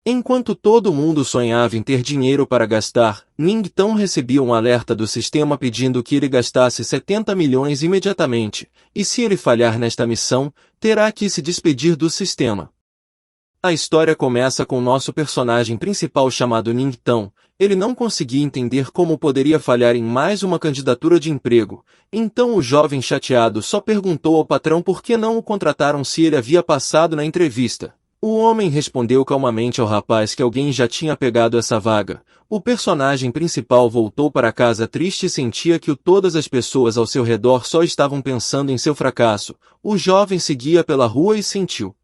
Enquanto todo mundo sonhava em ter dinheiro para gastar, Ning então recebia um alerta do sistema pedindo que ele gastasse 70 milhões imediatamente, e se ele falhar nesta missão, terá que se despedir do sistema. A história começa com nosso personagem principal chamado Ning Tão. Ele não conseguia entender como poderia falhar em mais uma candidatura de emprego, então o jovem chateado só perguntou ao patrão por que não o contrataram se ele havia passado na entrevista. O homem respondeu calmamente ao rapaz que alguém já tinha pegado essa vaga. O personagem principal voltou para casa triste e sentia que todas as pessoas ao seu redor só estavam pensando em seu fracasso. O jovem seguia pela rua e sentiu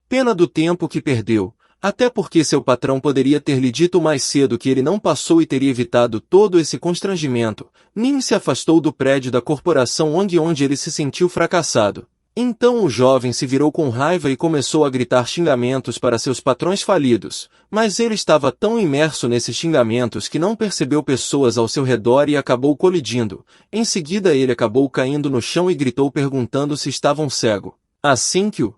pena do tempo que perdeu, até porque seu patrão poderia ter lhe dito mais cedo que ele não passou e teria evitado todo esse constrangimento. Nin se afastou do prédio da corporação onde ele se sentiu fracassado. Então o jovem se virou com raiva e começou a gritar xingamentos para seus patrões falidos, mas ele estava tão imerso nesses xingamentos que não percebeu pessoas ao seu redor e acabou colidindo. Em seguida ele acabou caindo no chão e gritou perguntando se estavam cego. Assim que o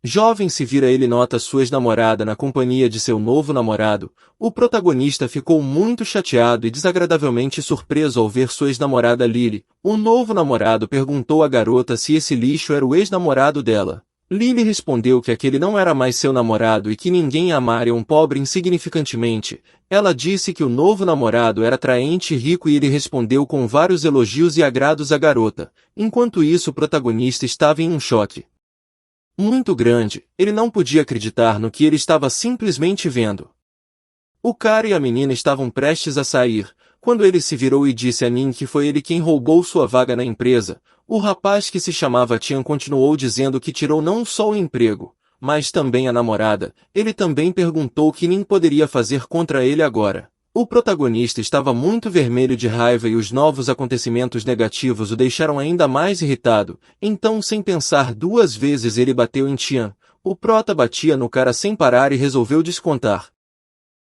jovem se vira, ele nota sua ex-namorada na companhia de seu novo namorado. O protagonista ficou muito chateado e desagradavelmente surpreso ao ver sua ex-namorada Lily. O novo namorado perguntou à garota se esse lixo era o ex-namorado dela. Lily respondeu que aquele não era mais seu namorado e que ninguém amaria um pobre insignificantemente. Ela disse que o novo namorado era atraente e rico e ele respondeu com vários elogios e agrados à garota. Enquanto isso, o protagonista estava em um choque muito grande. Ele não podia acreditar no que ele estava simplesmente vendo. O cara e a menina estavam prestes a sair, quando ele se virou e disse a Nin que foi ele quem roubou sua vaga na empresa. O rapaz, que se chamava Tian, continuou dizendo que tirou não só o emprego, mas também a namorada. Ele também perguntou o que Nin poderia fazer contra ele agora. O protagonista estava muito vermelho de raiva e os novos acontecimentos negativos o deixaram ainda mais irritado. Então, sem pensar duas vezes, ele bateu em Tian. O prota batia no cara sem parar e resolveu descontar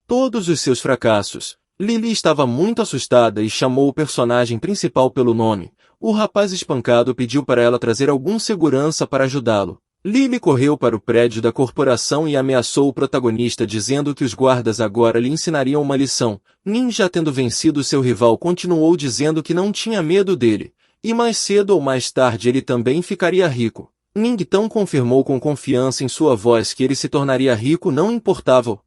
todos os seus fracassos. Lily estava muito assustada e chamou o personagem principal pelo nome. O rapaz espancado pediu para ela trazer algum segurança para ajudá-lo. Lily correu para o prédio da corporação e ameaçou o protagonista dizendo que os guardas agora lhe ensinariam uma lição. Nin, já tendo vencido seu rival, continuou dizendo que não tinha medo dele, e mais cedo ou mais tarde ele também ficaria rico. Ning então confirmou com confiança em sua voz que ele se tornaria rico, não importava o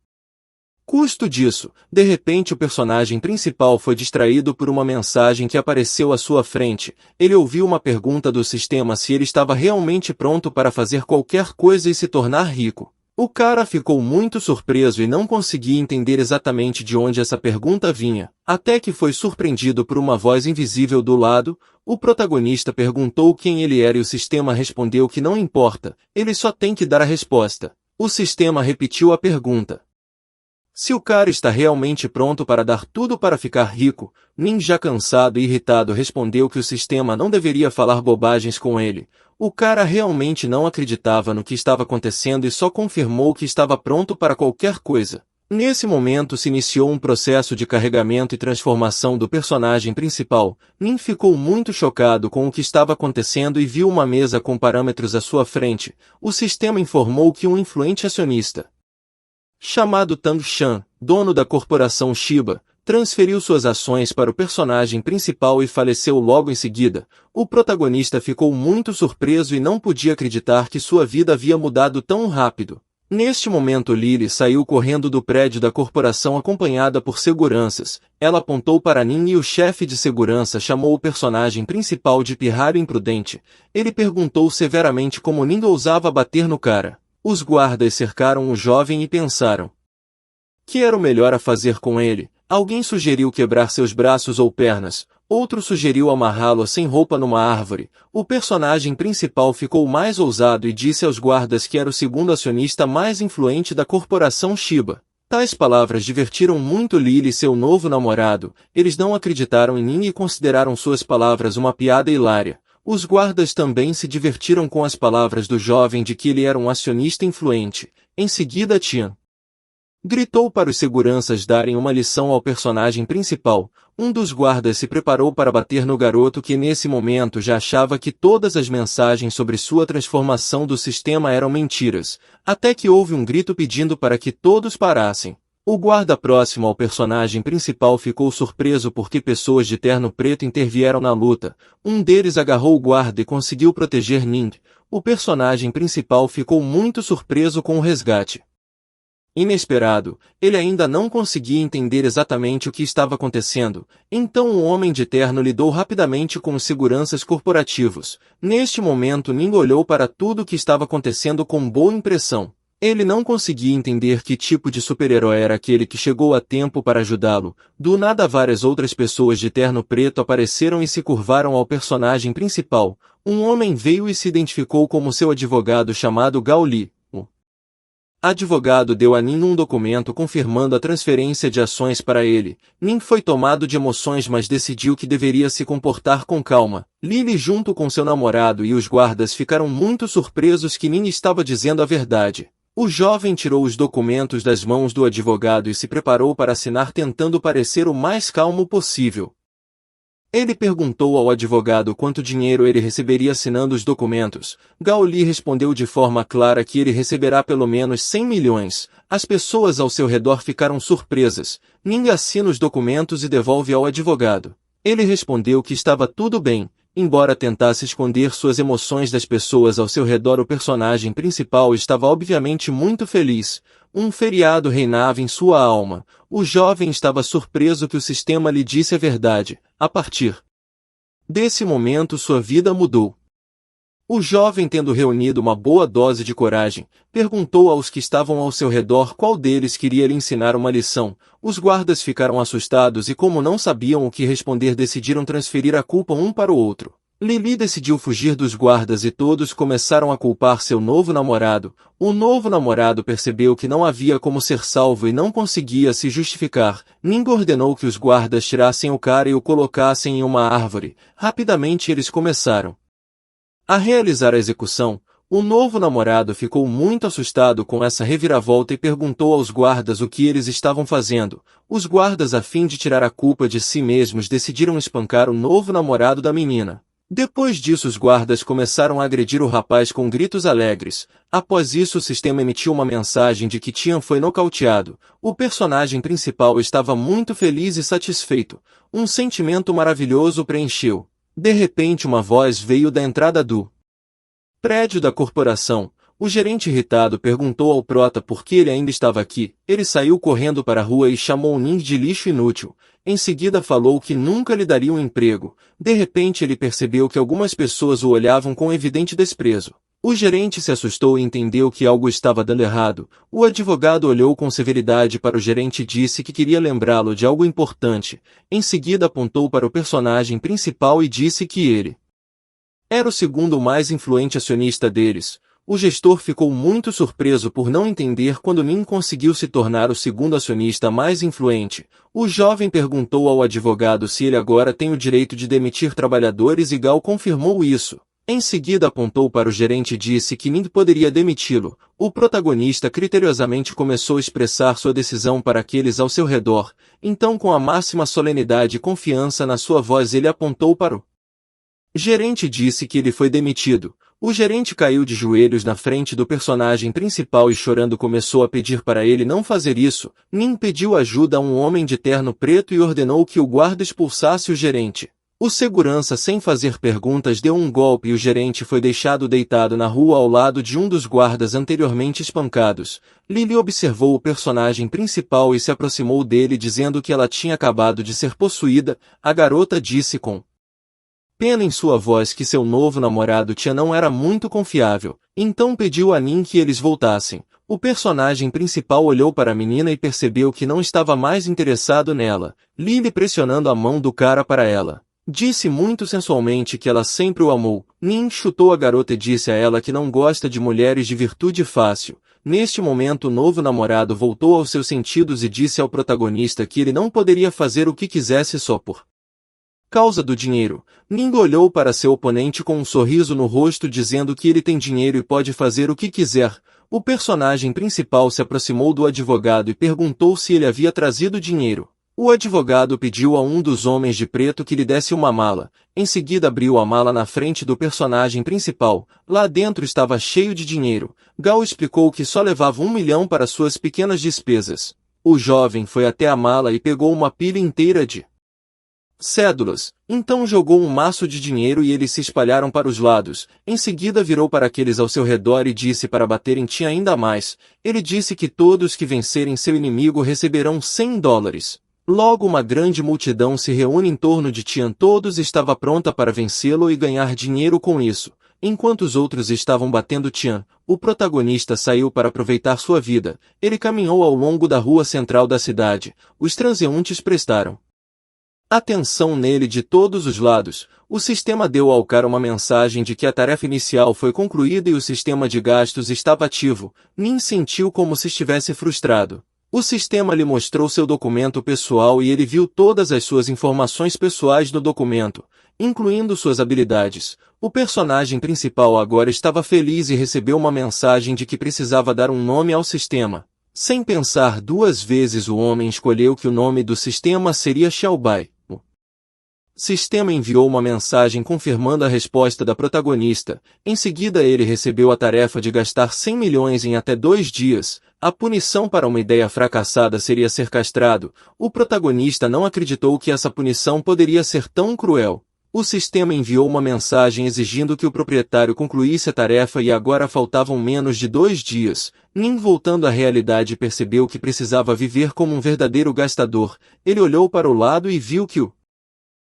custo disso. De repente o personagem principal foi distraído por uma mensagem que apareceu à sua frente. Ele ouviu uma pergunta do sistema se ele estava realmente pronto para fazer qualquer coisa e se tornar rico. O cara ficou muito surpreso e não conseguia entender exatamente de onde essa pergunta vinha, até que foi surpreendido por uma voz invisível do lado. O protagonista perguntou quem ele era e o sistema respondeu que não importa, ele só tem que dar a resposta. O sistema repetiu a pergunta: se o cara está realmente pronto para dar tudo para ficar rico. Nin, já cansado e irritado, respondeu que o sistema não deveria falar bobagens com ele. O cara realmente não acreditava no que estava acontecendo e só confirmou que estava pronto para qualquer coisa. Nesse momento se iniciou um processo de carregamento e transformação do personagem principal. Nin ficou muito chocado com o que estava acontecendo e viu uma mesa com parâmetros à sua frente. O sistema informou que um influente acionista chamado Tang Shan, dono da corporação Shiba, transferiu suas ações para o personagem principal e faleceu logo em seguida. O protagonista ficou muito surpreso e não podia acreditar que sua vida havia mudado tão rápido. Neste momento Lily saiu correndo do prédio da corporação acompanhada por seguranças. Ela apontou para Nin e o chefe de segurança chamou o personagem principal de pirralho imprudente. Ele perguntou severamente como Nin ousava bater no cara. Os guardas cercaram o jovem e pensaram que era o melhor a fazer com ele. Alguém sugeriu quebrar seus braços ou pernas, outro sugeriu amarrá-lo sem roupa numa árvore. O personagem principal ficou mais ousado e disse aos guardas que era o segundo acionista mais influente da corporação Shiba. Tais palavras divertiram muito Lily e seu novo namorado. Eles não acreditaram em Nin e consideraram suas palavras uma piada hilária. Os guardas também se divertiram com as palavras do jovem de que ele era um acionista influente. Em seguida Tian Gritou para os seguranças darem uma lição ao personagem principal. Um dos guardas se preparou para bater no garoto que nesse momento já achava que todas as mensagens sobre sua transformação do sistema eram mentiras, até que houve um grito pedindo para que todos parassem. O guarda próximo ao personagem principal ficou surpreso porque pessoas de terno preto intervieram na luta. Um deles agarrou o guarda e conseguiu proteger Ning. O personagem principal ficou muito surpreso com o resgate. Inesperado, ele ainda não conseguia entender exatamente o que estava acontecendo, então o homem de terno lidou rapidamente com os seguranças corporativos. Neste momento Ning olhou para tudo o que estava acontecendo com boa impressão. Ele não conseguia entender que tipo de super-herói era aquele que chegou a tempo para ajudá-lo. Do nada várias outras pessoas de terno preto apareceram e se curvaram ao personagem principal. Um homem veio e se identificou como seu advogado chamado Gao Li. Advogado deu a Nin um documento confirmando a transferência de ações para ele. Nin foi tomado de emoções, mas decidiu que deveria se comportar com calma. Lily junto com seu namorado e os guardas ficaram muito surpresos que Nin estava dizendo a verdade. O jovem tirou os documentos das mãos do advogado e se preparou para assinar tentando parecer o mais calmo possível. Ele perguntou ao advogado quanto dinheiro ele receberia assinando os documentos. Gao Li respondeu de forma clara que ele receberá pelo menos 100 milhões. As pessoas ao seu redor ficaram surpresas. Ning assina os documentos e devolve ao advogado. Ele respondeu que estava tudo bem. Embora tentasse esconder suas emoções das pessoas ao seu redor, o personagem principal estava obviamente muito feliz. Um feriado reinava em sua alma. O jovem estava surpreso que o sistema lhe disse a verdade. A partir desse momento sua vida mudou. O jovem, tendo reunido uma boa dose de coragem, perguntou aos que estavam ao seu redor qual deles queria lhe ensinar uma lição. Os guardas ficaram assustados e, como não sabiam o que responder, decidiram transferir a culpa um para o outro. Lily decidiu fugir dos guardas e todos começaram a culpar seu novo namorado. O novo namorado percebeu que não havia como ser salvo e não conseguia se justificar. Ning ordenou que os guardas tirassem o cara e o colocassem em uma árvore. Rapidamente eles começaram a realizar a execução. O novo namorado ficou muito assustado com essa reviravolta e perguntou aos guardas o que eles estavam fazendo. Os guardas, a fim de tirar a culpa de si mesmos, decidiram espancar o novo namorado da menina. Depois disso, os guardas começaram a agredir o rapaz com gritos alegres. Após isso, o sistema emitiu uma mensagem de que Tian foi nocauteado. O personagem principal estava muito feliz e satisfeito. Um sentimento maravilhoso o preencheu. De repente, uma voz veio da entrada do prédio da corporação. O gerente, irritado, perguntou ao prota por que ele ainda estava aqui. Ele saiu correndo para a rua e chamou Ning de lixo inútil. Em seguida falou que nunca lhe daria um emprego. De repente ele percebeu que algumas pessoas o olhavam com evidente desprezo. O gerente se assustou e entendeu que algo estava dando errado. O advogado olhou com severidade para o gerente e disse que queria lembrá-lo de algo importante. Em seguida apontou para o personagem principal e disse que ele era o segundo mais influente acionista deles. O gestor ficou muito surpreso por não entender quando Ning conseguiu se tornar o segundo acionista mais influente. O jovem perguntou ao advogado se ele agora tem o direito de demitir trabalhadores e Gao confirmou isso. Em seguida apontou para o gerente e disse que Ning poderia demiti-lo. O protagonista criteriosamente começou a expressar sua decisão para aqueles ao seu redor. Então, com a máxima solenidade e confiança na sua voz, ele apontou para o gerente e disse que ele foi demitido. O gerente caiu de joelhos na frente do personagem principal e chorando começou a pedir para ele não fazer isso. Ning pediu ajuda a um homem de terno preto e ordenou que o guarda expulsasse o gerente. O segurança, sem fazer perguntas, deu um golpe e o gerente foi deixado deitado na rua ao lado de um dos guardas anteriormente espancados. Lily observou o personagem principal e se aproximou dele dizendo que ela tinha acabado de ser possuída. A garota disse com pena em sua voz que seu novo namorado Tian não era muito confiável, então pediu a Ning que eles voltassem. O personagem principal olhou para a menina e percebeu que não estava mais interessado nela. Lily, pressionando a mão do cara para ela, disse muito sensualmente que ela sempre o amou. Ning chutou a garota e disse a ela que não gosta de mulheres de virtude fácil. Neste momento o novo namorado voltou aos seus sentidos e disse ao protagonista que ele não poderia fazer o que quisesse só por causa do dinheiro. Ning olhou para seu oponente com um sorriso no rosto dizendo que ele tem dinheiro e pode fazer o que quiser. O personagem principal se aproximou do advogado e perguntou se ele havia trazido dinheiro. O advogado pediu a um dos homens de preto que lhe desse uma mala. Em seguida abriu a mala na frente do personagem principal. Lá dentro estava cheio de dinheiro. Gal explicou que só levava 1 milhão para suas pequenas despesas. O jovem foi até a mala e pegou uma pilha inteira de cédulas. Então jogou um maço de dinheiro e eles se espalharam para os lados. Em seguida virou para aqueles ao seu redor e disse para baterem Tian ainda mais. Ele disse que todos que vencerem seu inimigo receberão $100. Logo uma grande multidão se reúne em torno de Tian. Todos estava pronta para vencê-lo e ganhar dinheiro com isso. Enquanto os outros estavam batendo Tian, o protagonista saiu para aproveitar sua vida. Ele caminhou ao longo da rua central da cidade. Os transeuntes prestaram atenção nele de todos os lados. O sistema deu ao cara uma mensagem de que a tarefa inicial foi concluída e o sistema de gastos estava ativo. Nin sentiu como se estivesse frustrado. O sistema lhe mostrou seu documento pessoal e ele viu todas as suas informações pessoais no documento, incluindo suas habilidades. O personagem principal agora estava feliz e recebeu uma mensagem de que precisava dar um nome ao sistema. Sem pensar duas vezes, o homem escolheu que o nome do sistema seria Xiaobai. O sistema enviou uma mensagem confirmando a resposta da protagonista. Em seguida ele recebeu a tarefa de gastar 100 milhões em até 2 dias. A punição para uma ideia fracassada seria ser castrado. O protagonista não acreditou que essa punição poderia ser tão cruel. O sistema enviou uma mensagem exigindo que o proprietário concluísse a tarefa e agora faltavam menos de 2 dias. Nin, voltando à realidade, percebeu que precisava viver como um verdadeiro gastador. Ele olhou para o lado e viu que o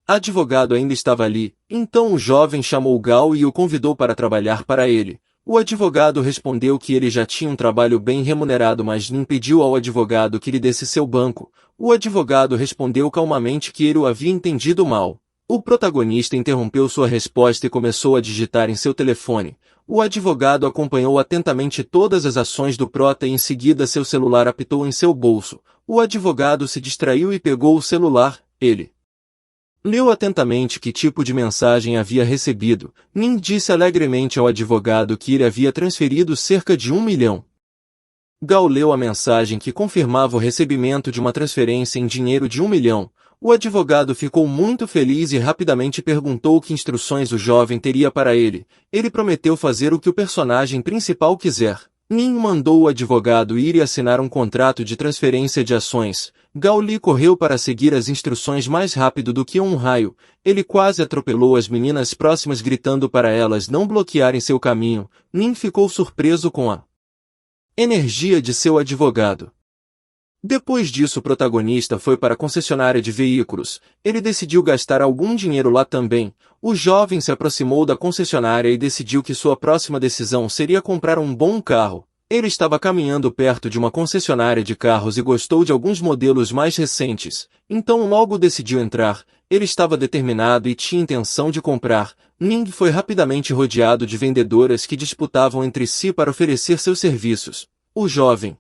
advogado ainda estava ali. Então o jovem chamou Gal e o convidou para trabalhar para ele. O advogado respondeu que ele já tinha um trabalho bem remunerado, mas Nin pediu ao advogado que lhe desse seu banco. O advogado respondeu calmamente que ele o havia entendido mal. O protagonista interrompeu sua resposta e começou a digitar em seu telefone. O advogado acompanhou atentamente todas as ações do prota e em seguida seu celular apitou em seu bolso. O advogado se distraiu e pegou o celular. Ele leu atentamente que tipo de mensagem havia recebido. Nin disse alegremente ao advogado que ele havia transferido cerca de 1 milhão. Gal leu a mensagem que confirmava o recebimento de uma transferência em dinheiro de 1 milhão. O advogado ficou muito feliz e rapidamente perguntou que instruções o jovem teria para ele. Ele prometeu fazer o que o personagem principal quiser. Nin mandou o advogado ir e assinar um contrato de transferência de ações. Gao Li correu para seguir as instruções mais rápido do que um raio. Ele quase atropelou as meninas próximas gritando para elas não bloquearem seu caminho. Nin ficou surpreso com a energia de seu advogado. Depois disso, o protagonista foi para a concessionária de veículos. Ele decidiu gastar algum dinheiro lá também. O jovem se aproximou da concessionária e decidiu que sua próxima decisão seria comprar um bom carro. Ele estava caminhando perto de uma concessionária de carros e gostou de alguns modelos mais recentes. Então logo decidiu entrar. Ele estava determinado e tinha intenção de comprar. Ning foi rapidamente rodeado de vendedoras que disputavam entre si para oferecer seus serviços. O jovem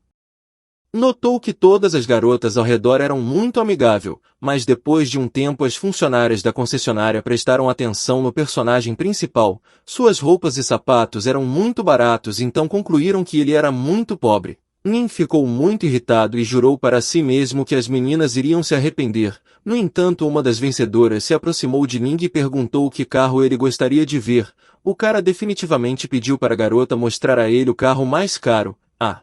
notou que todas as garotas ao redor eram muito amigáveis, mas depois de um tempo as funcionárias da concessionária prestaram atenção no personagem principal. Suas roupas e sapatos eram muito baratos, então concluíram que ele era muito pobre. Nin ficou muito irritado e jurou para si mesmo que as meninas iriam se arrepender. No entanto, uma das vencedoras se aproximou de Ning e perguntou que carro ele gostaria de ver. O cara definitivamente pediu para a garota mostrar a ele o carro mais caro. A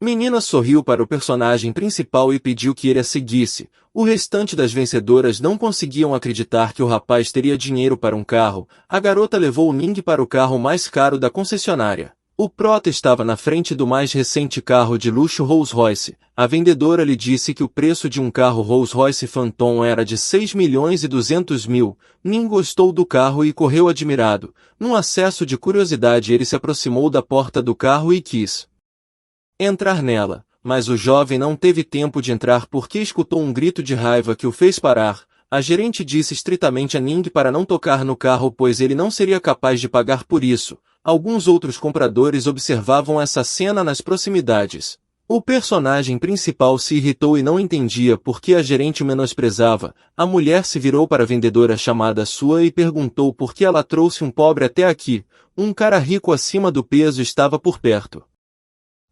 menina sorriu para o personagem principal e pediu que ele a seguisse. O restante das vencedoras não conseguiam acreditar que o rapaz teria dinheiro para um carro. A garota levou Ning para o carro mais caro da concessionária. O prota estava na frente do mais recente carro de luxo Rolls-Royce. A vendedora lhe disse que o preço de um carro Rolls-Royce Phantom era de 6.200.000. Ning gostou do carro e correu admirado. Num acesso de curiosidade, ele se aproximou da porta do carro e quis entrar nela, mas o jovem não teve tempo de entrar porque escutou um grito de raiva que o fez parar. A gerente disse estritamente a Ning para não tocar no carro, pois ele não seria capaz de pagar por isso. Alguns outros compradores observavam essa cena nas proximidades. O personagem principal se irritou e não entendia por que a gerente o menosprezava. A mulher se virou para a vendedora chamada Sua e perguntou por que ela trouxe um pobre até aqui. Um cara rico acima do peso estava por perto.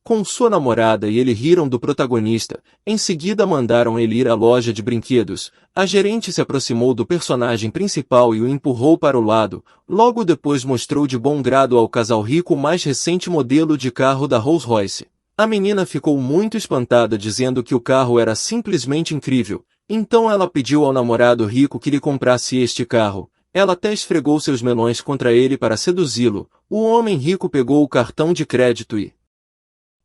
Com sua namorada e ele riram do protagonista, em seguida mandaram ele ir à loja de brinquedos. A gerente se aproximou do personagem principal e o empurrou para o lado, logo depois mostrou de bom grado ao casal rico o mais recente modelo de carro da Rolls-Royce. A menina ficou muito espantada dizendo que o carro era simplesmente incrível, então ela pediu ao namorado rico que lhe comprasse este carro. Ela até esfregou seus melões contra ele para seduzi-lo. O homem rico pegou o cartão de crédito e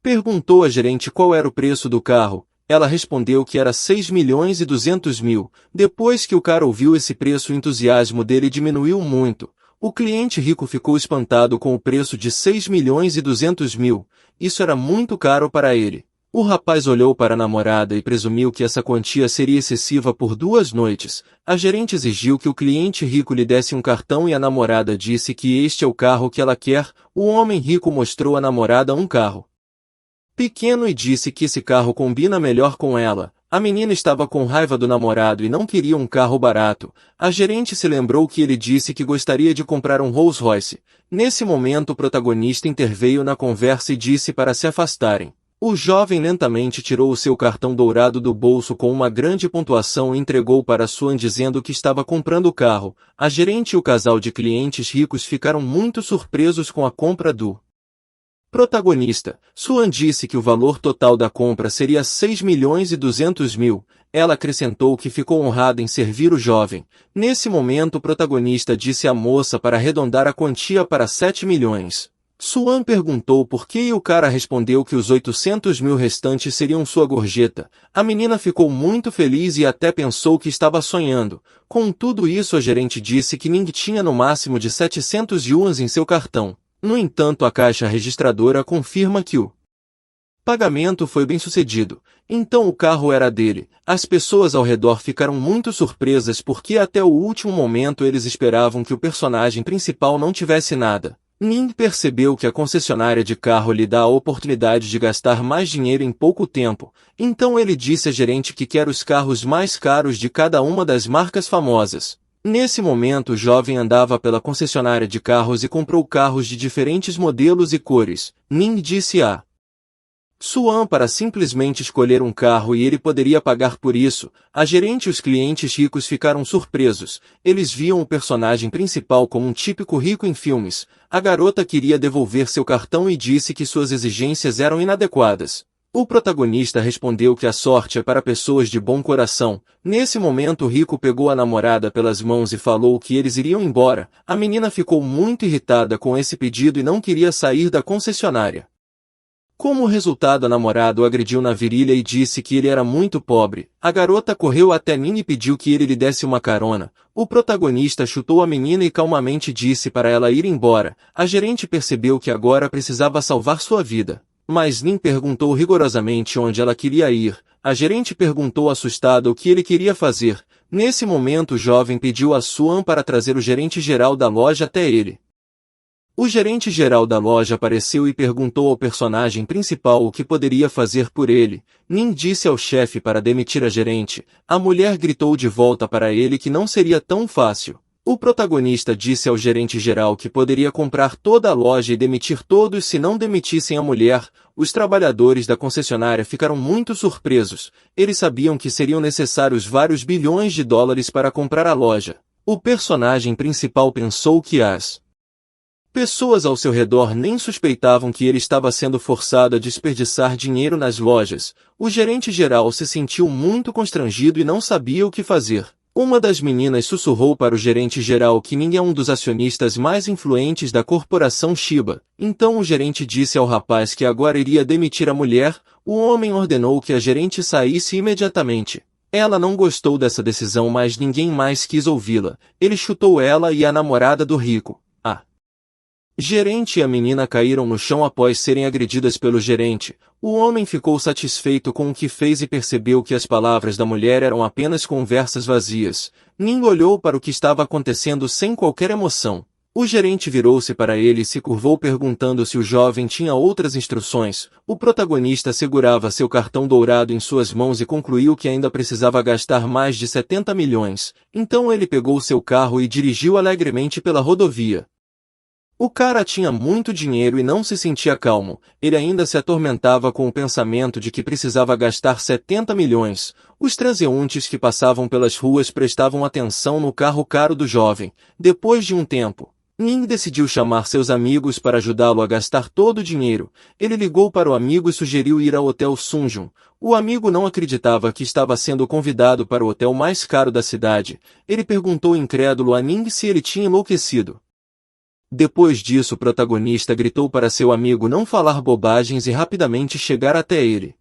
perguntou à gerente qual era o preço do carro. Ela respondeu que era 6.200.000. Depois que o cara ouviu esse preço, o entusiasmo dele diminuiu muito. O cliente rico ficou espantado com o preço de 6.200.000. Isso era muito caro para ele. O rapaz olhou para a namorada e presumiu que essa quantia seria excessiva por 2 noites. A gerente exigiu que o cliente rico lhe desse um cartão e a namorada disse que este é o carro que ela quer. O homem rico mostrou à namorada um carro pequeno e disse que esse carro combina melhor com ela. A menina estava com raiva do namorado e não queria um carro barato. A gerente se lembrou que ele disse que gostaria de comprar um Rolls-Royce. Nesse momento o protagonista interveio na conversa e disse para se afastarem. O jovem lentamente tirou o seu cartão dourado do bolso com uma grande pontuação e entregou para Suan dizendo que estava comprando o carro. A gerente e o casal de clientes ricos ficaram muito surpresos com a compra do protagonista. Suan disse que o valor total da compra seria 6.200.000. Ela acrescentou que ficou honrada em servir o jovem. Nesse momento o protagonista disse à moça para arredondar a quantia para 7 milhões. Suan perguntou por que e o cara respondeu que os 800.000 restantes seriam sua gorjeta. A menina ficou muito feliz e até pensou que estava sonhando. Com tudo isso a gerente disse que Ning tinha no máximo de 700 yuans em seu cartão. No entanto, a caixa registradora confirma que o pagamento foi bem sucedido. Então o carro era dele. As pessoas ao redor ficaram muito surpresas porque até o último momento eles esperavam que o personagem principal não tivesse nada. Ning percebeu que a concessionária de carro lhe dá a oportunidade de gastar mais dinheiro em pouco tempo. Então ele disse à gerente que quer os carros mais caros de cada uma das marcas famosas. Nesse momento o jovem andava pela concessionária de carros e comprou carros de diferentes modelos e cores. Ning disse a Suan para simplesmente escolher um carro e ele poderia pagar por isso. A gerente e os clientes ricos ficaram surpresos. Eles viam o personagem principal como um típico rico em filmes. A garota queria devolver seu cartão e disse que suas exigências eram inadequadas. O protagonista respondeu que a sorte é para pessoas de bom coração. Nesse momento o rico pegou a namorada pelas mãos e falou que eles iriam embora. A menina ficou muito irritada com esse pedido e não queria sair da concessionária. Como resultado, a namorada o agrediu na virilha e disse que ele era muito pobre. A garota correu até Ning e pediu que ele lhe desse uma carona. O protagonista chutou a menina e calmamente disse para ela ir embora. A gerente percebeu que agora precisava salvar sua vida. Mas Ning perguntou rigorosamente onde ela queria ir. A gerente perguntou assustada o que ele queria fazer. Nesse momento o jovem pediu a Suan para trazer o gerente-geral da loja até ele. O gerente-geral da loja apareceu e perguntou ao personagem principal o que poderia fazer por ele. Ning disse ao chefe para demitir a gerente. A mulher gritou de volta para ele que não seria tão fácil. O protagonista disse ao gerente-geral que poderia comprar toda a loja e demitir todos se não demitissem a mulher. Os trabalhadores da concessionária ficaram muito surpresos. Eles sabiam que seriam necessários vários bilhões de dólares para comprar a loja. O personagem principal pensou que as pessoas ao seu redor nem suspeitavam que ele estava sendo forçado a desperdiçar dinheiro nas lojas. O gerente-geral se sentiu muito constrangido e não sabia o que fazer. Uma das meninas sussurrou para o gerente-geral que Ning é um dos acionistas mais influentes da corporação Shiba. Então o gerente disse ao rapaz que agora iria demitir a mulher. O homem ordenou que a gerente saísse imediatamente. Ela não gostou dessa decisão, mas ninguém mais quis ouvi-la. Ele chutou ela e a namorada do rico. A gerente e a menina caíram no chão após serem agredidas pelo gerente. O homem ficou satisfeito com o que fez e percebeu que as palavras da mulher eram apenas conversas vazias. Ning olhou para o que estava acontecendo sem qualquer emoção. O gerente virou-se para ele e se curvou perguntando se o jovem tinha outras instruções. O protagonista segurava seu cartão dourado em suas mãos e concluiu que ainda precisava gastar mais de 70 milhões. Então ele pegou seu carro e dirigiu alegremente pela rodovia. O cara tinha muito dinheiro e não se sentia calmo, ele ainda se atormentava com o pensamento de que precisava gastar 70 milhões. Os transeuntes que passavam pelas ruas prestavam atenção no carro caro do jovem. Depois de um tempo, Ning decidiu chamar seus amigos para ajudá-lo a gastar todo o dinheiro. Ele ligou para o amigo e sugeriu ir ao Hotel Sunjun. O amigo não acreditava que estava sendo convidado para o hotel mais caro da cidade. Ele perguntou incrédulo a Ning se ele tinha enlouquecido. Depois disso, o protagonista gritou para seu amigo não falar bobagens e rapidamente chegar até ele.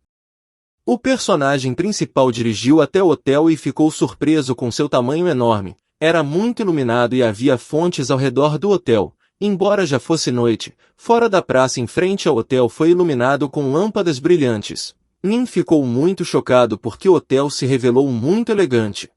O personagem principal dirigiu até o hotel e ficou surpreso com seu tamanho enorme. Era muito iluminado e havia fontes ao redor do hotel. Embora já fosse noite, fora da praça em frente ao hotel foi iluminado com lâmpadas brilhantes. Nin ficou muito chocado porque o hotel se revelou muito elegante.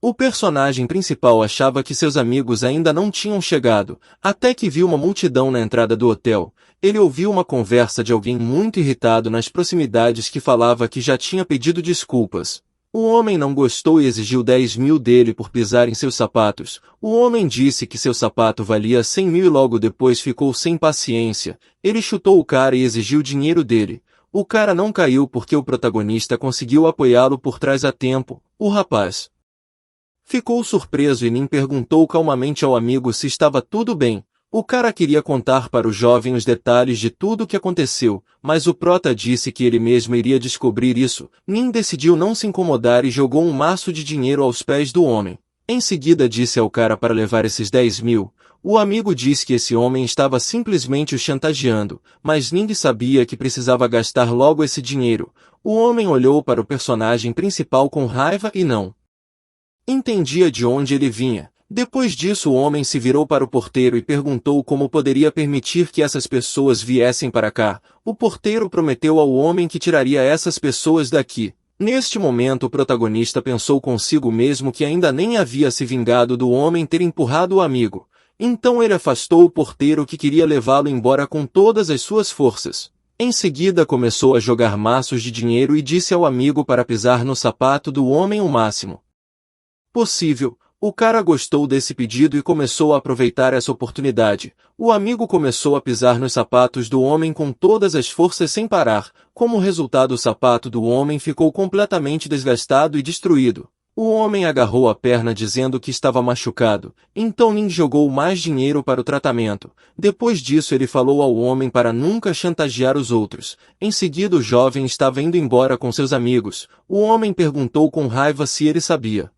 O personagem principal achava que seus amigos ainda não tinham chegado, até que viu uma multidão na entrada do hotel. Ele ouviu uma conversa de alguém muito irritado nas proximidades que falava que já tinha pedido desculpas. O homem não gostou e exigiu 10 mil dele por pisar em seus sapatos. O homem disse que seu sapato valia 100 mil e logo depois ficou sem paciência. Ele chutou o cara e exigiu dinheiro dele. O cara não caiu porque o protagonista conseguiu apoiá-lo por trás a tempo. O rapaz ficou surpreso e Nin perguntou calmamente ao amigo se estava tudo bem. O cara queria contar para o jovem os detalhes de tudo o que aconteceu, mas o prota disse que ele mesmo iria descobrir isso. Nin decidiu não se incomodar e jogou um maço de dinheiro aos pés do homem. Em seguida disse ao cara para levar esses 10 mil. O amigo disse que esse homem estava simplesmente o chantageando, mas Ning sabia que precisava gastar logo esse dinheiro. O homem olhou para o personagem principal com raiva e não entendia de onde ele vinha. Depois disso o homem se virou para o porteiro e perguntou como poderia permitir que essas pessoas viessem para cá. O porteiro prometeu ao homem que tiraria essas pessoas daqui. Neste momento o protagonista pensou consigo mesmo que ainda nem havia se vingado do homem ter empurrado o amigo. Então ele afastou o porteiro que queria levá-lo embora com todas as suas forças. Em seguida começou a jogar maços de dinheiro e disse ao amigo para pisar no sapato do homem o máximo possível. O cara gostou desse pedido e começou a aproveitar essa oportunidade. O amigo começou a pisar nos sapatos do homem com todas as forças sem parar. Como resultado, o sapato do homem ficou completamente desgastado e destruído. O homem agarrou a perna dizendo que estava machucado. Então Nin jogou mais dinheiro para o tratamento. Depois disso ele falou ao homem para nunca chantagear os outros. Em seguida o jovem estava indo embora com seus amigos. O homem perguntou com raiva se ele sabia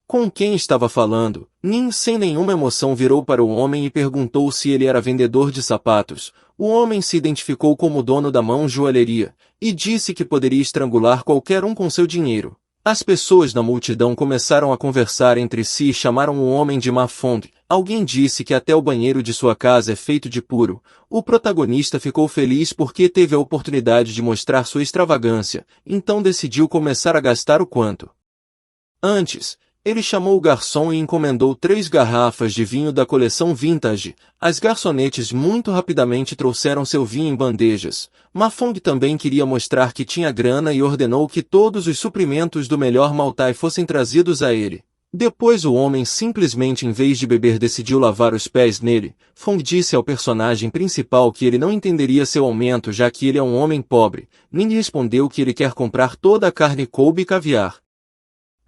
com quem estava falando. Nin, sem nenhuma emoção, virou para o homem e perguntou se ele era vendedor de sapatos. O homem se identificou como dono da mão joalheria, e disse que poderia estrangular qualquer um com seu dinheiro. As pessoas da multidão começaram a conversar entre si e chamaram o homem de Ma Fong. Alguém disse que até o banheiro de sua casa é feito de puro. O protagonista ficou feliz porque teve a oportunidade de mostrar sua extravagância, então decidiu começar a gastar o quanto antes. Ele chamou o garçom e encomendou 3 garrafas de vinho da coleção vintage. As garçonetes muito rapidamente trouxeram seu vinho em bandejas. Ma Fong também queria mostrar que tinha grana e ordenou que todos os suprimentos do melhor Maltai fossem trazidos a ele. Depois o homem simplesmente, em vez de beber, decidiu lavar os pés nele. Fong disse ao personagem principal que ele não entenderia seu aumento já que ele é um homem pobre. Ning respondeu que ele quer comprar toda a carne Kobe e caviar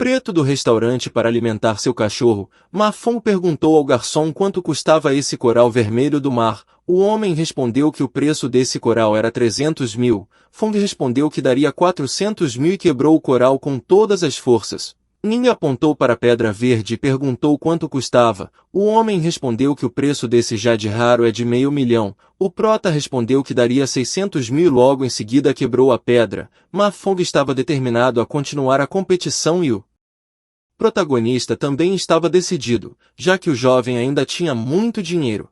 preto do restaurante para alimentar seu cachorro. Ma Fong perguntou ao garçom quanto custava esse coral vermelho do mar. O homem respondeu que o preço desse coral era 300 mil. Fong respondeu que daria 400 mil e quebrou o coral com todas as forças. Ning apontou para a pedra verde e perguntou quanto custava. O homem respondeu que o preço desse jade raro é de $500.000. O prota respondeu que daria 600 mil e logo em seguida quebrou a pedra. Ma Fong estava determinado a continuar a competição e o protagonista também estava decidido, já que o jovem ainda tinha muito dinheiro.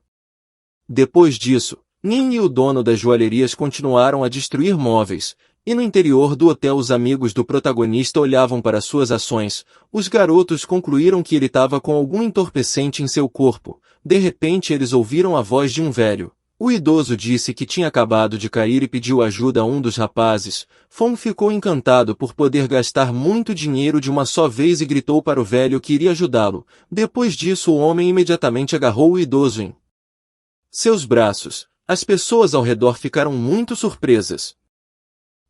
Depois disso, Nin e o dono das joalherias continuaram a destruir móveis, e no interior do hotel os amigos do protagonista olhavam para suas ações. Os garotos concluíram que ele estava com algum entorpecente em seu corpo. De repente eles ouviram a voz de um velho. O idoso disse que tinha acabado de cair e pediu ajuda a um dos rapazes. Fong ficou encantado por poder gastar muito dinheiro de uma só vez e gritou para o velho que iria ajudá-lo. Depois disso o homem imediatamente agarrou o idoso em seus braços. As pessoas ao redor ficaram muito surpresas.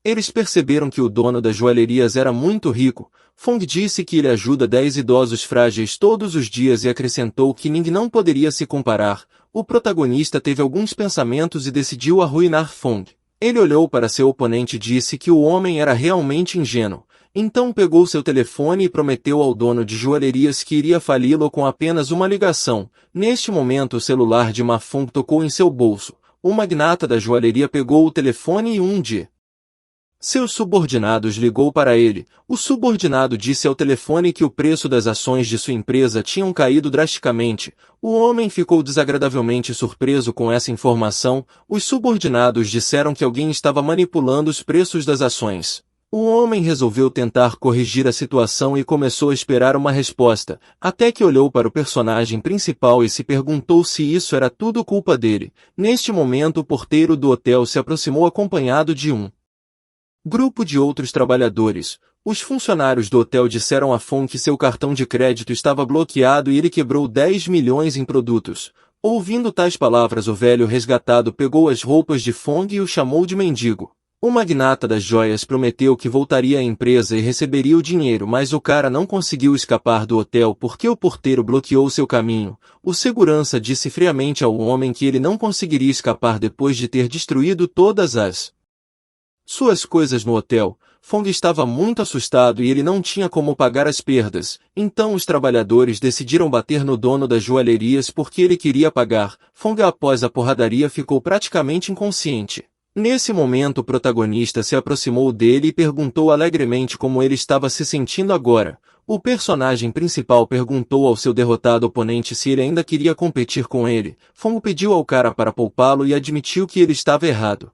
Eles perceberam que o dono das joalherias era muito rico. Fong disse que ele ajuda 10 idosos frágeis todos os dias e acrescentou que Ning não poderia se comparar. O protagonista teve alguns pensamentos e decidiu arruinar Fong. Ele olhou para seu oponente e disse que o homem era realmente ingênuo. Então pegou seu telefone e prometeu ao dono de joalherias que iria fali-lo com apenas uma ligação. Neste momento o celular de Ma Fong tocou em seu bolso. O magnata da joalheria pegou o telefone e um de seus subordinados ligou para ele. O subordinado disse ao telefone que o preço das ações de sua empresa tinham caído drasticamente. O homem ficou desagradavelmente surpreso com essa informação. Os subordinados disseram que alguém estava manipulando os preços das ações. O homem resolveu tentar corrigir a situação e começou a esperar uma resposta, até que olhou para o personagem principal e se perguntou se isso era tudo culpa dele. Neste momento o porteiro do hotel se aproximou acompanhado de um grupo de outros trabalhadores. Os funcionários do hotel disseram a Fong que seu cartão de crédito estava bloqueado e ele quebrou 10 milhões em produtos. Ouvindo tais palavras, o velho resgatado pegou as roupas de Fong e o chamou de mendigo. O magnata das joias prometeu que voltaria à empresa e receberia o dinheiro, mas o cara não conseguiu escapar do hotel porque o porteiro bloqueou seu caminho. O segurança disse friamente ao homem que ele não conseguiria escapar depois de ter destruído todas suas coisas no hotel. Fong estava muito assustado e ele não tinha como pagar as perdas. Então os trabalhadores decidiram bater no dono das joalherias porque ele queria pagar. Fong, após a porradaria, ficou praticamente inconsciente. Nesse momento o protagonista se aproximou dele e perguntou alegremente como ele estava se sentindo agora. O personagem principal perguntou ao seu derrotado oponente se ele ainda queria competir com ele. Fong pediu ao cara para poupá-lo e admitiu que ele estava errado.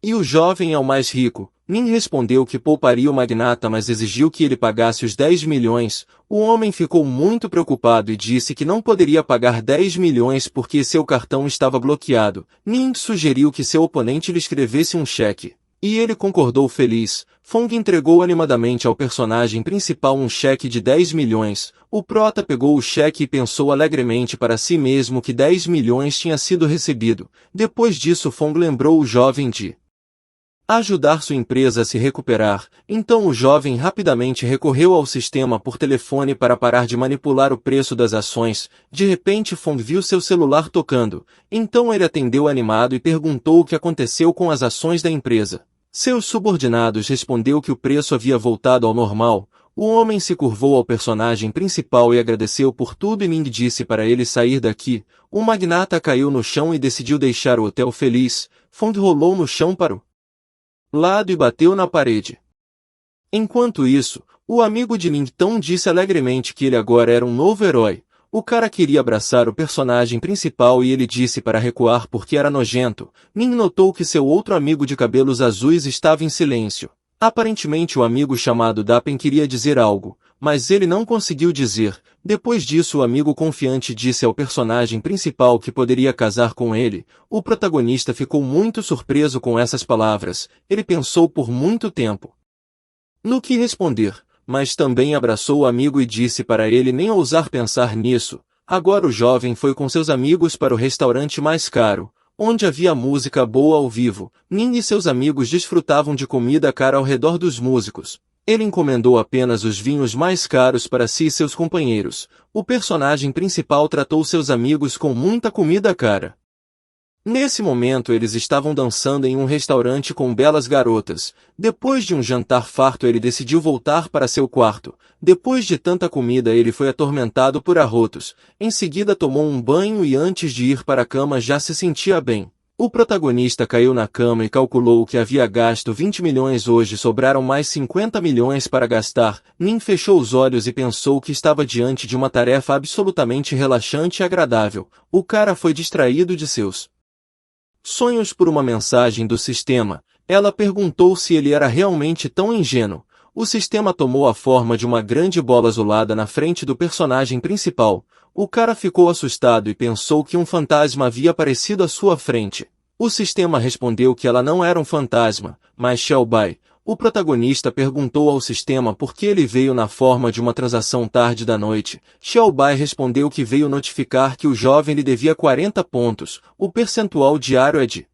E o jovem é o mais rico. Ning respondeu que pouparia o magnata, mas exigiu que ele pagasse os 10 milhões. O homem ficou muito preocupado e disse que não poderia pagar 10 milhões porque seu cartão estava bloqueado. Ning sugeriu que seu oponente lhe escrevesse um cheque. E ele concordou feliz. Fong entregou animadamente ao personagem principal um cheque de 10 milhões. O prota pegou o cheque e pensou alegremente para si mesmo que 10 milhões tinha sido recebido. Depois disso Fong lembrou o jovem de ajudar sua empresa a se recuperar. Então o jovem rapidamente recorreu ao sistema por telefone para parar de manipular o preço das ações. De repente Fong viu seu celular tocando. Então ele atendeu animado e perguntou o que aconteceu com as ações da empresa. Seus subordinados respondeu que o preço havia voltado ao normal. O homem se curvou ao personagem principal e agradeceu por tudo e Ning disse para ele sair daqui. O magnata caiu no chão e decidiu deixar o hotel feliz. Fong rolou no chão para o lado e bateu na parede. Enquanto isso, o amigo de Ning Tong disse alegremente que ele agora era um novo herói. O cara queria abraçar o personagem principal e ele disse para recuar porque era nojento. Ning notou que seu outro amigo de cabelos azuis estava em silêncio. Aparentemente o amigo chamado Dapen queria dizer algo, mas ele não conseguiu dizer. Depois disso o amigo confiante disse ao personagem principal que poderia casar com ele. O protagonista ficou muito surpreso com essas palavras. Ele pensou por muito tempo no que responder, mas também abraçou o amigo e disse para ele nem ousar pensar nisso. Agora o jovem foi com seus amigos para o restaurante mais caro, onde havia música boa ao vivo. Ning e seus amigos desfrutavam de comida cara ao redor dos músicos. Ele encomendou apenas os vinhos mais caros para si e seus companheiros. O personagem principal tratou seus amigos com muita comida cara. Nesse momento eles estavam dançando em um restaurante com belas garotas. Depois de um jantar farto ele decidiu voltar para seu quarto. Depois de tanta comida ele foi atormentado por arrotos. Em seguida tomou um banho e antes de ir para a cama já se sentia bem. O protagonista caiu na cama e calculou que havia gasto 20 milhões hoje, sobraram mais 50 milhões para gastar. Ning fechou os olhos e pensou que estava diante de uma tarefa absolutamente relaxante e agradável. O cara foi distraído de seus sonhos por uma mensagem do sistema. Ela perguntou se ele era realmente tão ingênuo. O sistema tomou a forma de uma grande bola azulada na frente do personagem principal. O cara ficou assustado e pensou que um fantasma havia aparecido à sua frente. O sistema respondeu que ela não era um fantasma, mas Xiaobai, o protagonista perguntou ao sistema por que ele veio na forma de uma transação tarde da noite. Xiaobai respondeu que veio notificar que o jovem lhe devia 40 pontos, o percentual diário é de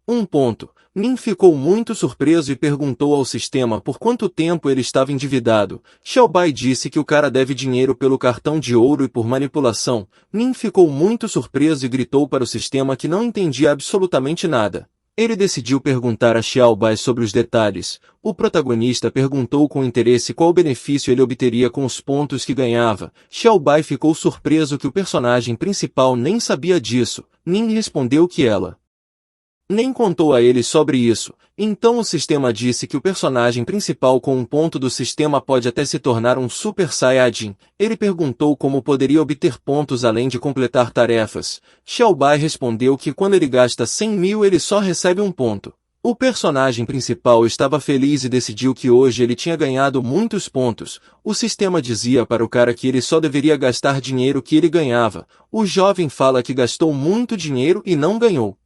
1 ponto. Nin ficou muito surpreso e perguntou ao sistema por quanto tempo ele estava endividado. Xiaobai disse que o cara deve dinheiro pelo cartão de ouro e por manipulação. Nin ficou muito surpreso e gritou para o sistema que não entendia absolutamente nada. Ele decidiu perguntar a Xiaobai sobre os detalhes. O protagonista perguntou com interesse qual benefício ele obteria com os pontos que ganhava. Xiaobai ficou surpreso que o personagem principal nem sabia disso. Nin respondeu que ela nem contou a ele sobre isso. Então o sistema disse que o personagem principal com um ponto do sistema pode até se tornar um Super Saiyajin. Ele perguntou como poderia obter pontos além de completar tarefas. Xiaobai respondeu que quando ele gasta 100 mil ele só recebe 1 ponto. O personagem principal estava feliz e decidiu que hoje ele tinha ganhado muitos pontos. O sistema dizia para o cara que ele só deveria gastar dinheiro que ele ganhava. O jovem fala que gastou muito dinheiro e não ganhou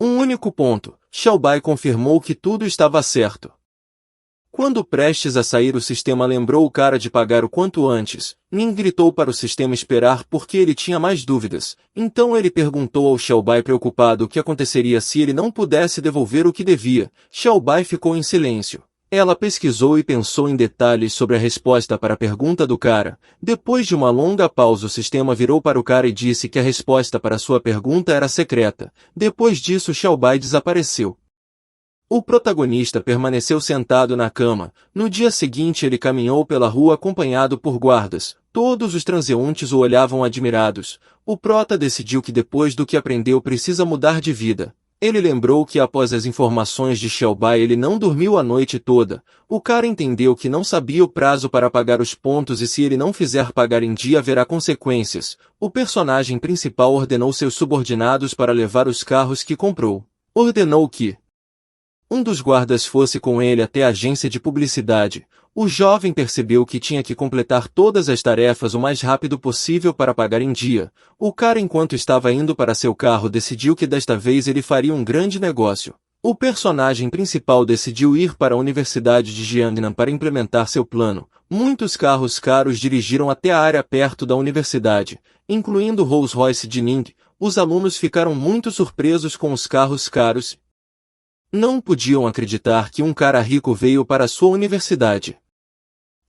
um único ponto. Xiaobai confirmou que tudo estava certo. Quando prestes a sair, o sistema lembrou o cara de pagar o quanto antes. Nin gritou para o sistema esperar porque ele tinha mais dúvidas. Então ele perguntou ao Xiaobai preocupado o que aconteceria se ele não pudesse devolver o que devia. Xiaobai ficou em silêncio. Ela pesquisou e pensou em detalhes sobre a resposta para a pergunta do cara. Depois de uma longa pausa, o sistema virou para o cara e disse que a resposta para sua pergunta era secreta. Depois disso, Xiaobai desapareceu. O protagonista permaneceu sentado na cama. No dia seguinte, ele caminhou pela rua acompanhado por guardas. Todos os transeuntes o olhavam admirados. O prota decidiu que depois do que aprendeu precisa mudar de vida. Ele lembrou que após as informações de Xiaobai ele não dormiu a noite toda. O cara entendeu que não sabia o prazo para pagar os pontos e se ele não fizer pagar em dia haverá consequências. O personagem principal ordenou seus subordinados para levar os carros que comprou. Ordenou que um dos guardas fosse com ele até a agência de publicidade. O jovem percebeu que tinha que completar todas as tarefas o mais rápido possível para pagar em dia. O cara, enquanto estava indo para seu carro, decidiu que desta vez ele faria um grande negócio. O personagem principal decidiu ir para a Universidade de Jiangnan para implementar seu plano. Muitos carros caros dirigiram até a área perto da universidade, incluindo o Rolls-Royce de Ning. Os alunos ficaram muito surpresos com os carros caros. Não podiam acreditar que um cara rico veio para sua universidade.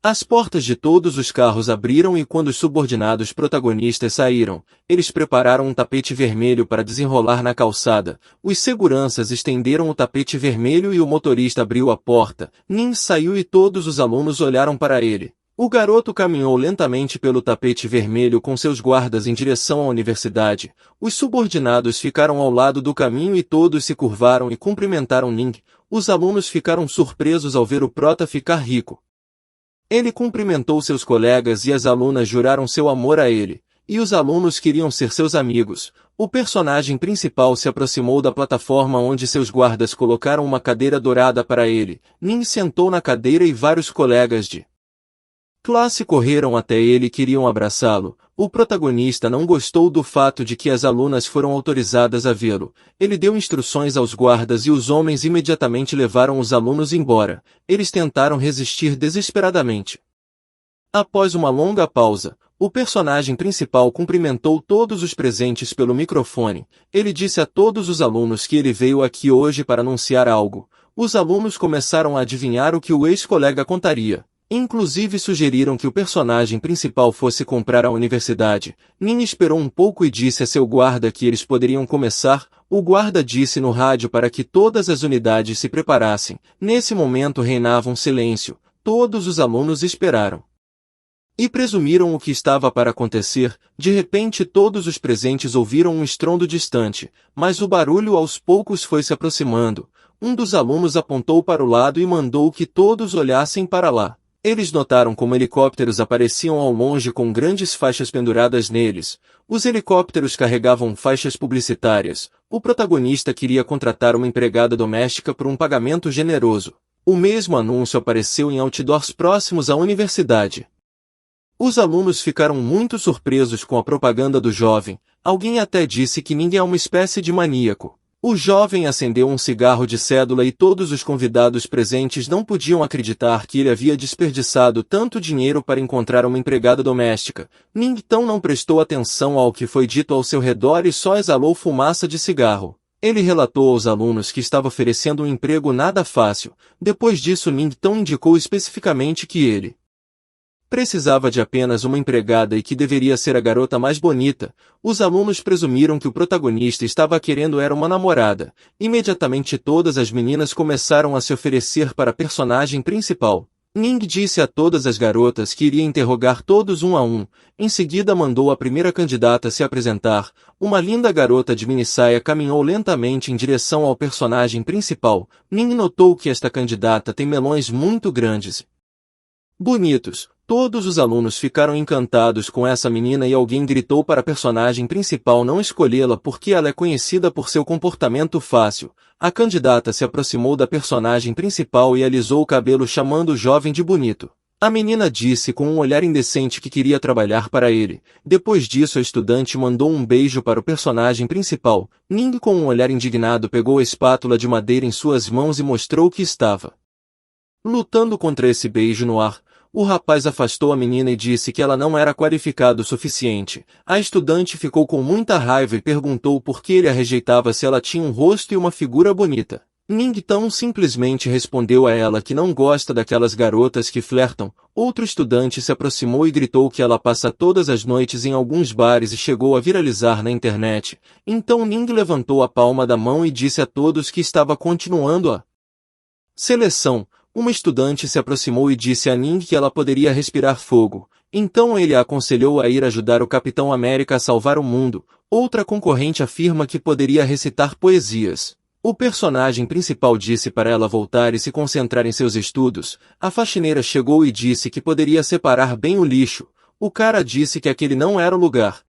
As portas de todos os carros abriram e quando os subordinados protagonistas saíram, eles prepararam um tapete vermelho para desenrolar na calçada. Os seguranças estenderam o tapete vermelho e o motorista abriu a porta. Nin saiu e todos os alunos olharam para ele. O garoto caminhou lentamente pelo tapete vermelho com seus guardas em direção à universidade. Os subordinados ficaram ao lado do caminho e todos se curvaram e cumprimentaram Ning. Os alunos ficaram surpresos ao ver o prota ficar rico. Ele cumprimentou seus colegas e as alunas juraram seu amor a ele. E os alunos queriam ser seus amigos. O personagem principal se aproximou da plataforma onde seus guardas colocaram uma cadeira dourada para ele. Ning sentou na cadeira e vários colegas de classe correram até ele e queriam abraçá-lo. O protagonista não gostou do fato de que as alunas foram autorizadas a vê-lo. Ele deu instruções aos guardas e os homens imediatamente levaram os alunos embora. Eles tentaram resistir desesperadamente. Após uma longa pausa, o personagem principal cumprimentou todos os presentes pelo microfone. Ele disse a todos os alunos que ele veio aqui hoje para anunciar algo. Os alunos começaram a adivinhar o que o ex-colega contaria. Inclusive sugeriram que o personagem principal fosse comprar a universidade. Nin esperou um pouco e disse a seu guarda que eles poderiam começar. O guarda disse no rádio para que todas as unidades se preparassem. Nesse momento reinava um silêncio. Todos os alunos esperaram e presumiram o que estava para acontecer. De repente todos os presentes ouviram um estrondo distante, mas o barulho aos poucos foi se aproximando. Um dos alunos apontou para o lado e mandou que todos olhassem para lá. Eles notaram como helicópteros apareciam ao longe com grandes faixas penduradas neles. Os helicópteros carregavam faixas publicitárias. O protagonista queria contratar uma empregada doméstica por um pagamento generoso. O mesmo anúncio apareceu em outdoors próximos à universidade. Os alunos ficaram muito surpresos com a propaganda do jovem. Alguém até disse que ninguém é uma espécie de maníaco. O jovem acendeu um cigarro de cédula e todos os convidados presentes não podiam acreditar que ele havia desperdiçado tanto dinheiro para encontrar uma empregada doméstica. Nington não prestou atenção ao que foi dito ao seu redor e só exalou fumaça de cigarro. Ele relatou aos alunos que estava oferecendo um emprego nada fácil. Depois disso, Nington indicou especificamente que ele precisava de apenas uma empregada e que deveria ser a garota mais bonita. Os alunos presumiram que o protagonista estava querendo era uma namorada. Imediatamente todas as meninas começaram a se oferecer para a personagem principal. Ning disse a todas as garotas que iria interrogar todos um a um. Em seguida mandou a primeira candidata se apresentar. Uma linda garota de minissaia caminhou lentamente em direção ao personagem principal. Ning notou que esta candidata tem melões muito grandes. Bonitos. Todos os alunos ficaram encantados com essa menina e alguém gritou para a personagem principal não escolhê-la porque ela é conhecida por seu comportamento fácil. A candidata se aproximou da personagem principal e alisou o cabelo chamando o jovem de bonito. A menina disse com um olhar indecente que queria trabalhar para ele. Depois disso a estudante mandou um beijo para o personagem principal. Ning com um olhar indignado pegou a espátula de madeira em suas mãos e mostrou que estava lutando contra esse beijo no ar. O rapaz afastou a menina e disse que ela não era qualificada o suficiente. A estudante ficou com muita raiva e perguntou por que ele a rejeitava se ela tinha um rosto e uma figura bonita. Nington simplesmente respondeu a ela que não gosta daquelas garotas que flertam. Outro estudante se aproximou e gritou que ela passa todas as noites em alguns bares e chegou a viralizar na internet. Então Ning levantou a palma da mão e disse a todos que estava continuando a seleção. Uma estudante se aproximou e disse a Ning que ela poderia respirar fogo. Então ele a aconselhou a ir ajudar o Capitão América a salvar o mundo. Outra concorrente afirma que poderia recitar poesias. O personagem principal disse para ela voltar e se concentrar em seus estudos. A faxineira chegou e disse que poderia separar bem o lixo. O cara disse que aquele não era o lugar.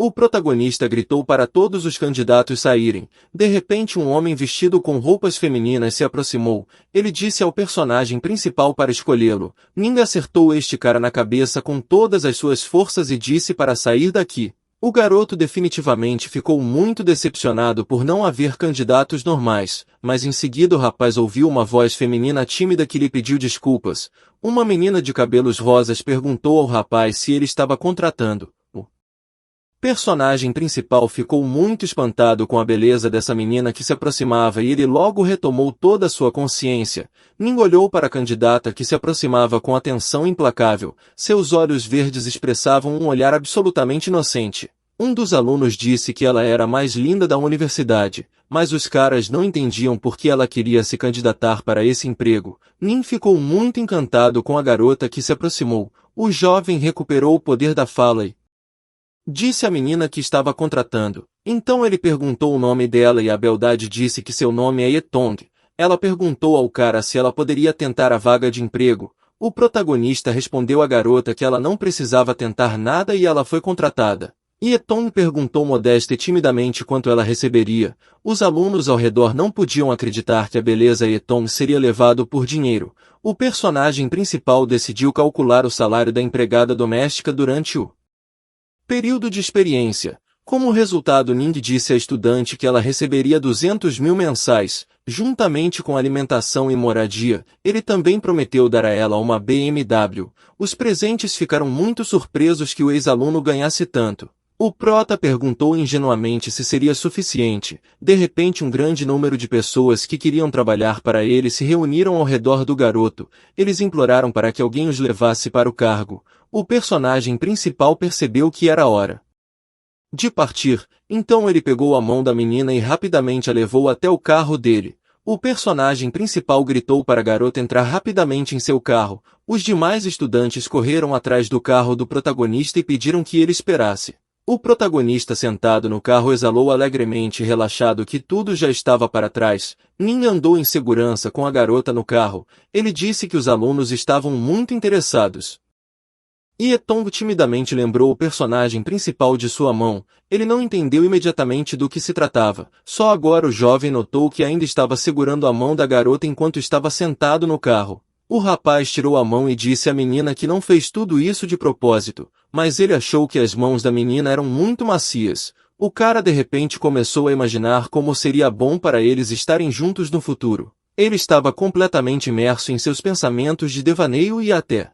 O protagonista gritou para todos os candidatos saírem. De repente um homem vestido com roupas femininas se aproximou. Ele disse ao personagem principal para escolhê-lo. Ning acertou este cara na cabeça com todas as suas forças e disse para sair daqui. O garoto definitivamente ficou muito decepcionado por não haver candidatos normais, mas em seguida o rapaz ouviu uma voz feminina tímida que lhe pediu desculpas. Uma menina de cabelos rosas perguntou ao rapaz se ele estava contratando. O personagem principal ficou muito espantado com a beleza dessa menina que se aproximava e ele logo retomou toda a sua consciência. Ning olhou para a candidata que se aproximava com atenção implacável. Seus olhos verdes expressavam um olhar absolutamente inocente. Um dos alunos disse que ela era a mais linda da universidade, mas os caras não entendiam por que ela queria se candidatar para esse emprego. Ning ficou muito encantado com a garota que se aproximou. O jovem recuperou o poder da fala e disse à menina que estava contratando. Então ele perguntou o nome dela e a beldade disse que seu nome é Yetong. Ela perguntou ao cara se ela poderia tentar a vaga de emprego. O protagonista respondeu à garota que ela não precisava tentar nada e ela foi contratada. Yetong perguntou modesta e timidamente quanto ela receberia. Os alunos ao redor não podiam acreditar que a beleza Yetong seria levado por dinheiro. O personagem principal decidiu calcular o salário da empregada doméstica durante o período de experiência. Como resultado, Ning disse à estudante que ela receberia 200 mil mensais, juntamente com alimentação e moradia. Ele também prometeu dar a ela uma BMW. Os presentes ficaram muito surpresos que o ex-aluno ganhasse tanto. O prota perguntou ingenuamente se seria suficiente. De repente um grande número de pessoas que queriam trabalhar para ele se reuniram ao redor do garoto. Eles imploraram para que alguém os levasse para o cargo. O personagem principal percebeu que era hora de partir, então ele pegou a mão da menina e rapidamente a levou até o carro dele. O personagem principal gritou para a garota entrar rapidamente em seu carro. Os demais estudantes correram atrás do carro do protagonista e pediram que ele esperasse. O protagonista sentado no carro exalou alegremente e relaxado que tudo já estava para trás. Ning andou em segurança com a garota no carro. Ele disse que os alunos estavam muito interessados. Yetong timidamente lembrou o personagem principal de sua mão. Ele não entendeu imediatamente do que se tratava. Só agora o jovem notou que ainda estava segurando a mão da garota enquanto estava sentado no carro. O rapaz tirou a mão e disse à menina que não fez tudo isso de propósito, mas ele achou que as mãos da menina eram muito macias. O cara de repente começou a imaginar como seria bom para eles estarem juntos no futuro. Ele estava completamente imerso em seus pensamentos de devaneio e até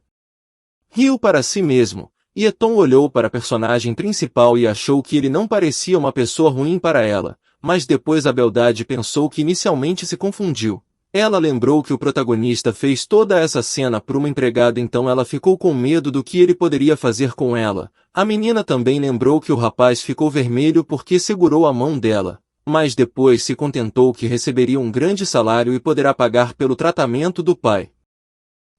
riu para si mesmo. Eton olhou para a personagem principal e achou que ele não parecia uma pessoa ruim para ela, mas depois a beldade pensou que inicialmente se confundiu. Ela lembrou que o protagonista fez toda essa cena por uma empregada, então ela ficou com medo do que ele poderia fazer com ela. A menina também lembrou que o rapaz ficou vermelho porque segurou a mão dela, mas depois se contentou que receberia um grande salário e poderá pagar pelo tratamento do pai.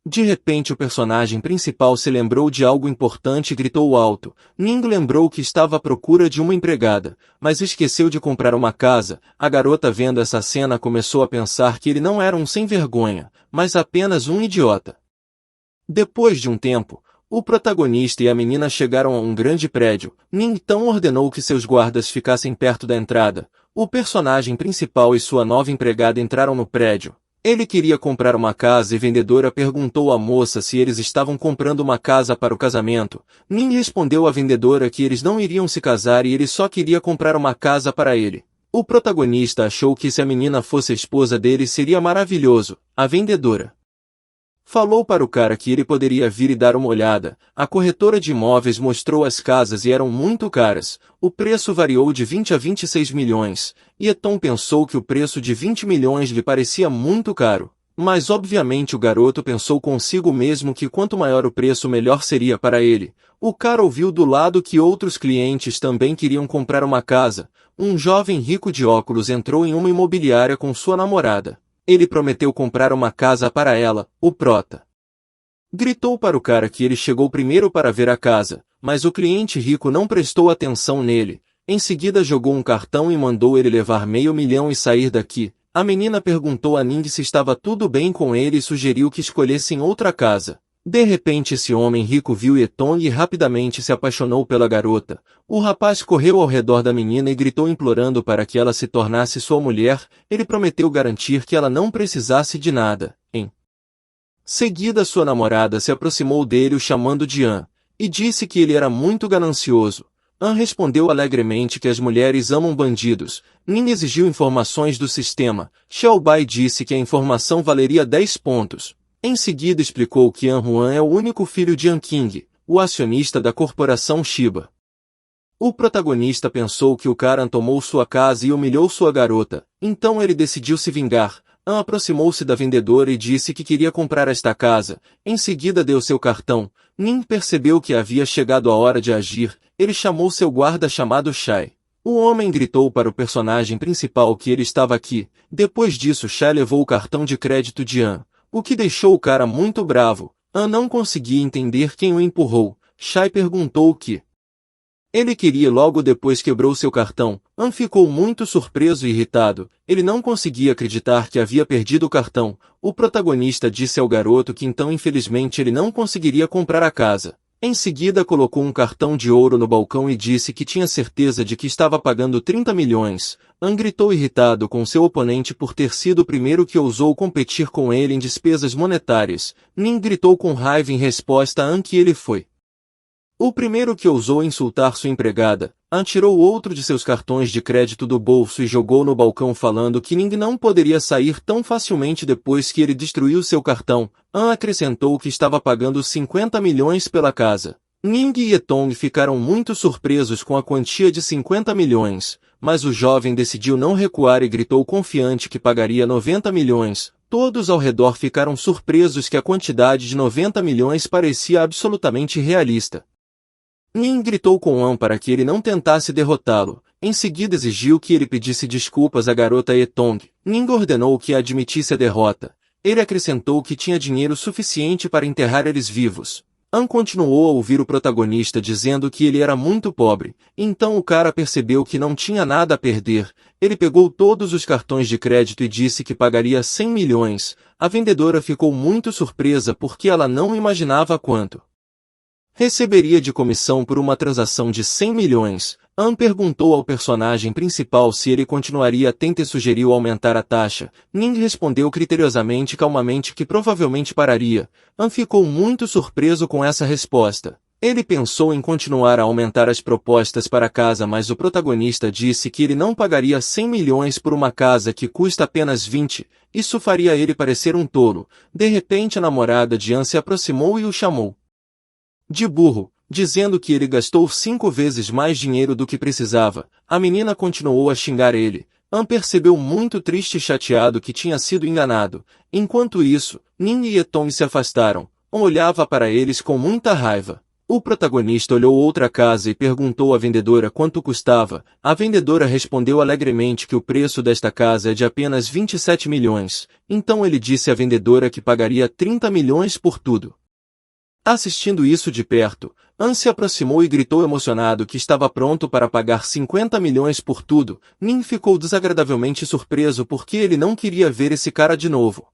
De repente o personagem principal se lembrou de algo importante e gritou alto. Ning lembrou que estava à procura de uma empregada, mas esqueceu de comprar uma casa. A garota, vendo essa cena, começou a pensar que ele não era um sem-vergonha, mas apenas um idiota. Depois de um tempo, o protagonista e a menina chegaram a um grande prédio. Ning então ordenou que seus guardas ficassem perto da entrada. O personagem principal e sua nova empregada entraram no prédio. Ele queria comprar uma casa e a vendedora perguntou à moça se eles estavam comprando uma casa para o casamento. Ning respondeu à vendedora que eles não iriam se casar e ele só queria comprar uma casa para ele. O protagonista achou que se a menina fosse a esposa dele seria maravilhoso. A vendedora falou para o cara que ele poderia vir e dar uma olhada. A corretora de imóveis mostrou as casas e eram muito caras. O preço variou de 20 a 26 milhões. Eton pensou que o preço de 20 milhões lhe parecia muito caro. Mas obviamente o garoto pensou consigo mesmo que quanto maior o preço melhor seria para ele. O cara ouviu do lado que outros clientes também queriam comprar uma casa. Um jovem rico de óculos entrou em uma imobiliária com sua namorada. Ele prometeu comprar uma casa para ela. O prota gritou para o cara que ele chegou primeiro para ver a casa, mas o cliente rico não prestou atenção nele. Em seguida jogou um cartão e mandou ele levar $500 mil e sair daqui. A menina perguntou a Ning se estava tudo bem com ele e sugeriu que escolhessem outra casa. De repente esse homem rico viu Eton e rapidamente se apaixonou pela garota. O rapaz correu ao redor da menina e gritou implorando para que ela se tornasse sua mulher. Ele prometeu garantir que ela não precisasse de nada. Em seguida sua namorada se aproximou dele o chamando de An, e disse que ele era muito ganancioso. An respondeu alegremente que as mulheres amam bandidos. Ning exigiu informações do sistema. Xiaobai disse que a informação valeria 10 pontos. Em seguida explicou que An Huan é o único filho de An King, o acionista da corporação Shiba. O protagonista pensou que o cara tomou sua casa e humilhou sua garota, então ele decidiu se vingar. An aproximou-se da vendedora e disse que queria comprar esta casa. Em seguida deu seu cartão. Ning percebeu que havia chegado a hora de agir. Ele chamou seu guarda chamado Shai. O homem gritou para o personagem principal que ele estava aqui. Depois disso Shai levou o cartão de crédito de An, o que deixou o cara muito bravo. An não conseguia entender quem o empurrou. Shai perguntou o que ele queria e logo depois quebrou seu cartão. An ficou muito surpreso e irritado. Ele não conseguia acreditar que havia perdido o cartão. O protagonista disse ao garoto que então infelizmente ele não conseguiria comprar a casa. Em seguida colocou um cartão de ouro no balcão e disse que tinha certeza de que estava pagando 30 milhões. An gritou irritado com seu oponente por ter sido o primeiro que ousou competir com ele em despesas monetárias. Ning gritou com raiva em resposta a An que ele foi o primeiro que ousou insultar sua empregada. An tirou outro de seus cartões de crédito do bolso e jogou no balcão falando que Ning não poderia sair tão facilmente depois que ele destruiu seu cartão. An acrescentou que estava pagando 50 milhões pela casa. Ning e Eton ficaram muito surpresos com a quantia de 50 milhões, mas o jovem decidiu não recuar e gritou confiante que pagaria 90 milhões. Todos ao redor ficaram surpresos que a quantidade de 90 milhões parecia absolutamente realista. Ning gritou com An para que ele não tentasse derrotá-lo. Em seguida exigiu que ele pedisse desculpas à garota Etong. Ning ordenou que admitisse a derrota. Ele acrescentou que tinha dinheiro suficiente para enterrar eles vivos. An continuou a ouvir o protagonista dizendo que ele era muito pobre. Então o cara percebeu que não tinha nada a perder. Ele pegou todos os cartões de crédito e disse que pagaria 100 milhões. A vendedora ficou muito surpresa porque ela não imaginava quanto receberia de comissão por uma transação de 100 milhões. An perguntou ao personagem principal se ele continuaria atento e sugeriu aumentar a taxa. Ning respondeu criteriosamente e calmamente que provavelmente pararia. An ficou muito surpreso com essa resposta. Ele pensou em continuar a aumentar as propostas para a casa, mas o protagonista disse que ele não pagaria 100 milhões por uma casa que custa apenas 20, isso faria ele parecer um tolo. De repente a namorada de Ann se aproximou e o chamou de burro, dizendo que ele gastou 5 vezes mais dinheiro do que precisava. A menina continuou a xingar ele. Ann percebeu muito triste e chateado que tinha sido enganado. Enquanto isso, Ning e Eton se afastaram. Ann olhava para eles com muita raiva. O protagonista olhou outra casa e perguntou à vendedora quanto custava. A vendedora respondeu alegremente que o preço desta casa é de apenas 27 milhões. Então ele disse à vendedora que pagaria 30 milhões por tudo. Assistindo isso de perto, Ann se aproximou e gritou emocionado que estava pronto para pagar 50 milhões por tudo. Ning ficou desagradavelmente surpreso porque ele não queria ver esse cara de novo.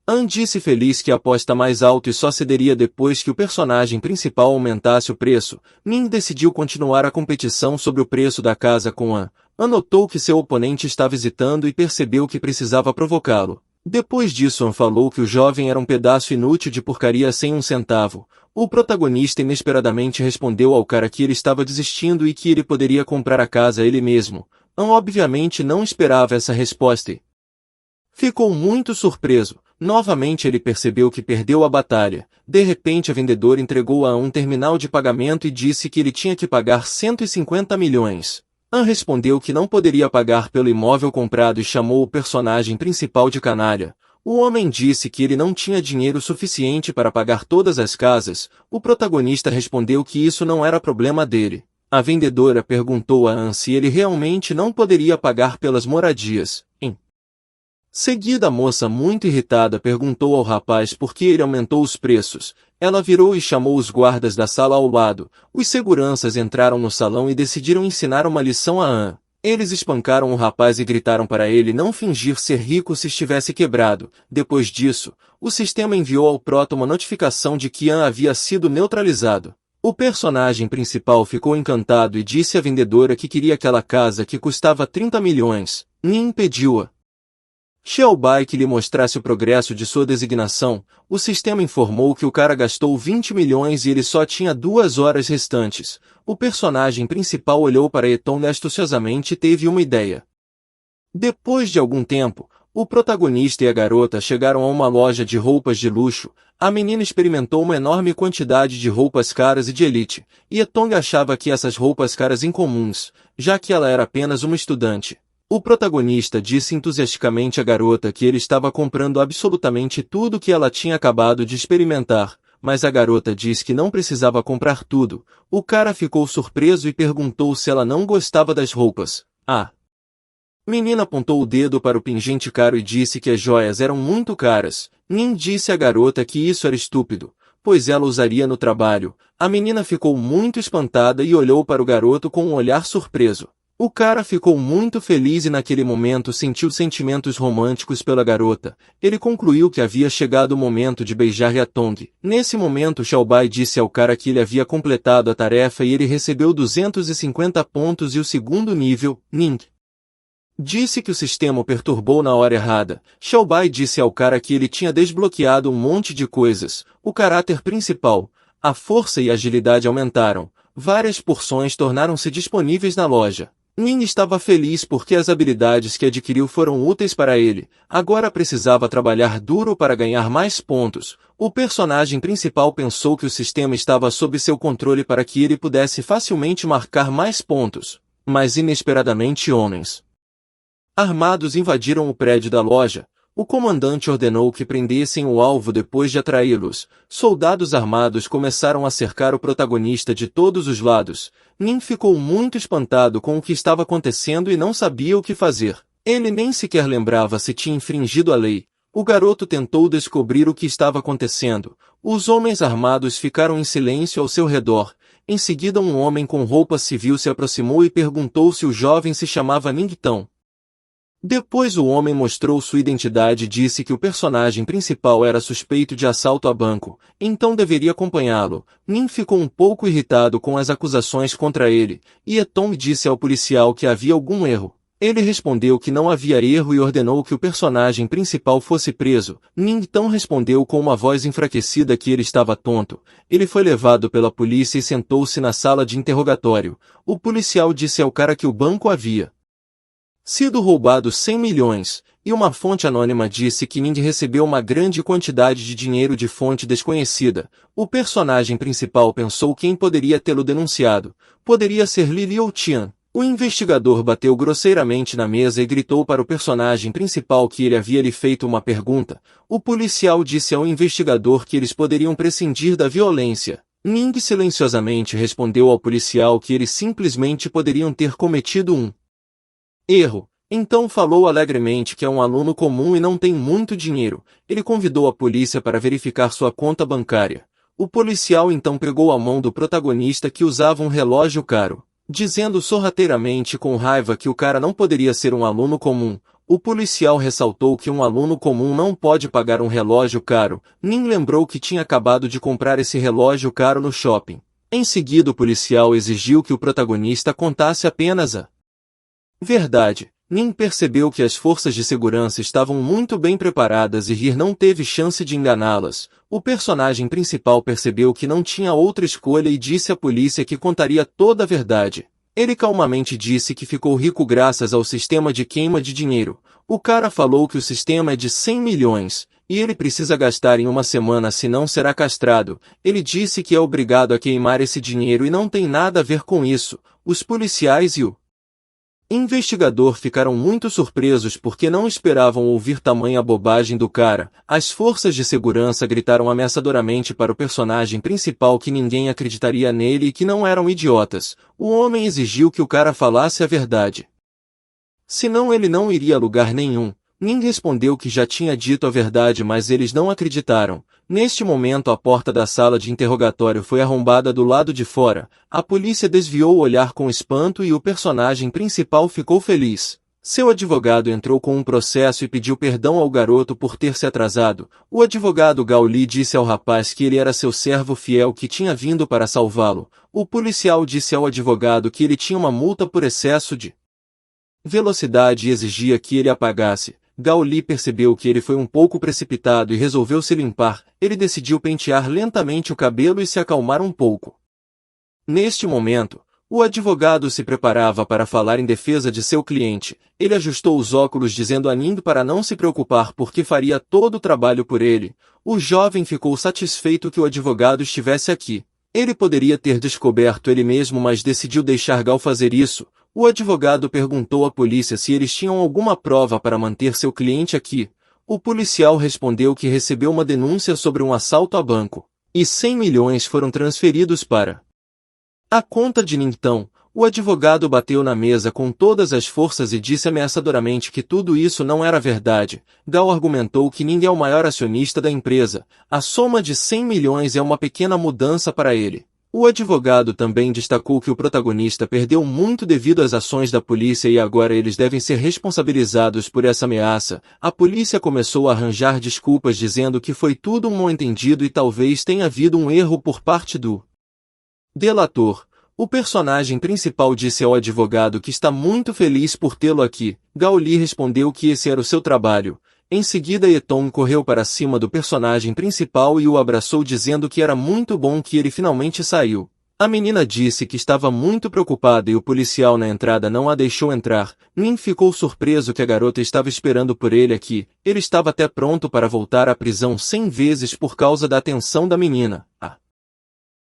Ann disse feliz que aposta mais alto e só cederia depois que o personagem principal aumentasse o preço. Ning decidiu continuar a competição sobre o preço da casa com Ann. Ann notou que seu oponente estava hesitando e percebeu que precisava provocá-lo. Depois disso Ann falou que o jovem era um pedaço inútil de porcaria sem um centavo. O protagonista inesperadamente respondeu ao cara que ele estava desistindo e que ele poderia comprar a casa ele mesmo. Ann obviamente não esperava essa resposta e ficou muito surpreso. Novamente ele percebeu que perdeu a batalha. De repente a vendedora entregou a Ann um terminal de pagamento e disse que ele tinha que pagar 150 milhões. Ann respondeu que não poderia pagar pelo imóvel comprado e chamou o personagem principal de canalha. O homem disse que ele não tinha dinheiro suficiente para pagar todas as casas. O protagonista respondeu que isso não era problema dele. A vendedora perguntou a Ann se ele realmente não poderia pagar pelas moradias. Em seguida a moça, muito irritada, perguntou ao rapaz por que ele aumentou os preços. Ela virou e chamou os guardas da sala ao lado. Os seguranças entraram no salão e decidiram ensinar uma lição a Ann. Eles espancaram o rapaz e gritaram para ele não fingir ser rico se estivesse quebrado. Depois disso, o sistema enviou ao Proto uma notificação de que Ann havia sido neutralizado. O personagem principal ficou encantado e disse à vendedora que queria aquela casa que custava 30 milhões. Ning impediu-a. Xiaobai que lhe mostrasse o progresso de sua designação. O sistema informou que o cara gastou 20 milhões e ele só tinha 2 horas restantes. O personagem principal olhou para Eton astuciosamente e teve uma ideia. Depois de algum tempo, o protagonista e a garota chegaram a uma loja de roupas de luxo. A menina experimentou uma enorme quantidade de roupas caras e de elite, e Eton achava que essas roupas caras incomuns, já que ela era apenas uma estudante. O protagonista disse entusiasticamente à garota que ele estava comprando absolutamente tudo que ela tinha acabado de experimentar, mas a garota disse que não precisava comprar tudo. O cara ficou surpreso e perguntou se ela não gostava das roupas. A menina apontou o dedo para o pingente caro e disse que as joias eram muito caras. Ning disse à garota que isso era estúpido, pois ela usaria no trabalho. A menina ficou muito espantada e olhou para o garoto com um olhar surpreso. O cara ficou muito feliz e naquele momento sentiu sentimentos românticos pela garota. Ele concluiu que havia chegado o momento de beijar Yatong. Nesse momento Xiaobai disse ao cara que ele havia completado a tarefa e ele recebeu 250 pontos e o segundo nível. Ning disse que o sistema o perturbou na hora errada. Xiaobai disse ao cara que ele tinha desbloqueado um monte de coisas. O caráter principal, a força e a agilidade aumentaram. Várias porções tornaram-se disponíveis na loja. Ning estava feliz porque as habilidades que adquiriu foram úteis para ele. Agora precisava trabalhar duro para ganhar mais pontos. O personagem principal pensou que o sistema estava sob seu controle para que ele pudesse facilmente marcar mais pontos. Mas inesperadamente homens armados invadiram o prédio da loja. O comandante ordenou que prendessem o alvo depois de atraí-los. Soldados armados começaram a cercar o protagonista de todos os lados. Ning ficou muito espantado com o que estava acontecendo e não sabia o que fazer. Ele nem sequer lembrava se tinha infringido a lei. O garoto tentou descobrir o que estava acontecendo. Os homens armados ficaram em silêncio ao seu redor. Em seguida um homem com roupa civil se aproximou e perguntou se o jovem se chamava Ning Tão. Depois o homem mostrou sua identidade e disse que o personagem principal era suspeito de assalto a banco, então deveria acompanhá-lo. Ning ficou um pouco irritado com as acusações contra ele, e Eton disse ao policial que havia algum erro. Ele respondeu que não havia erro e ordenou que o personagem principal fosse preso. Ning então respondeu com uma voz enfraquecida que ele estava tonto. Ele foi levado pela polícia e sentou-se na sala de interrogatório. O policial disse ao cara que o banco havia sido roubado 100 milhões, e uma fonte anônima disse que Ning recebeu uma grande quantidade de dinheiro de fonte desconhecida. O personagem principal pensou quem poderia tê-lo denunciado. Poderia ser Li Liu-tian. O investigador bateu grosseiramente na mesa e gritou para o personagem principal que ele havia lhe feito uma pergunta. O policial disse ao investigador que eles poderiam prescindir da violência. Ning silenciosamente respondeu ao policial que eles simplesmente poderiam ter cometido um erro. Então falou alegremente que é um aluno comum e não tem muito dinheiro. Ele convidou a polícia para verificar sua conta bancária. O policial então pegou a mão do protagonista que usava um relógio caro, dizendo sorrateiramente com raiva que o cara não poderia ser um aluno comum. O policial ressaltou que um aluno comum não pode pagar um relógio caro. Ning lembrou que tinha acabado de comprar esse relógio caro no shopping. Em seguida o policial exigiu que o protagonista contasse apenas a verdade. Ning percebeu que as forças de segurança estavam muito bem preparadas e Rir não teve chance de enganá-las. O personagem principal percebeu que não tinha outra escolha e disse à polícia que contaria toda a verdade. Ele calmamente disse que ficou rico graças ao sistema de queima de dinheiro. O cara falou que o sistema é de 100 milhões, e ele precisa gastar em uma semana senão será castrado. Ele disse que é obrigado a queimar esse dinheiro e não tem nada a ver com isso. Os policiais e o investigador ficaram muito surpresos porque não esperavam ouvir tamanha bobagem do cara. As forças de segurança gritaram ameaçadoramente para o personagem principal que ninguém acreditaria nele e que não eram idiotas. O homem exigiu que o cara falasse a verdade. Senão ele não iria a lugar nenhum. Ning respondeu que já tinha dito a verdade, mas eles não acreditaram. Neste momento a porta da sala de interrogatório foi arrombada do lado de fora. A polícia desviou o olhar com espanto e o personagem principal ficou feliz. Seu advogado entrou com um processo e pediu perdão ao garoto por ter se atrasado. O advogado Gao Li disse ao rapaz que ele era seu servo fiel que tinha vindo para salvá-lo. O policial disse ao advogado que ele tinha uma multa por excesso de velocidade e exigia que ele a pagasse. Gao Li percebeu que ele foi um pouco precipitado e resolveu se limpar. Ele decidiu pentear lentamente o cabelo e se acalmar um pouco. Neste momento, o advogado se preparava para falar em defesa de seu cliente. Ele ajustou os óculos dizendo a Ning para não se preocupar porque faria todo o trabalho por ele. O jovem ficou satisfeito que o advogado estivesse aqui. Ele poderia ter descoberto ele mesmo, mas decidiu deixar Gao fazer isso. O advogado perguntou à polícia se eles tinham alguma prova para manter seu cliente aqui. O policial respondeu que recebeu uma denúncia sobre um assalto a banco, e 100 milhões foram transferidos para a conta de Ningtão. O advogado bateu na mesa com todas as forças e disse ameaçadoramente que tudo isso não era verdade. Gao argumentou que Ning é o maior acionista da empresa. A soma de 100 milhões é uma pequena mudança para ele. O advogado também destacou que o protagonista perdeu muito devido às ações da polícia e agora eles devem ser responsabilizados por essa ameaça. A polícia começou a arranjar desculpas dizendo que foi tudo um mal-entendido e talvez tenha havido um erro por parte do delator. O personagem principal disse ao advogado que está muito feliz por tê-lo aqui. Gao Li respondeu que esse era o seu trabalho. Em seguida Eton correu para cima do personagem principal e o abraçou dizendo que era muito bom que ele finalmente saiu. A menina disse que estava muito preocupada e o policial na entrada não a deixou entrar. Ning ficou surpreso que a garota estava esperando por ele aqui. Ele estava até pronto para voltar à prisão 100 vezes por causa da atenção da menina. A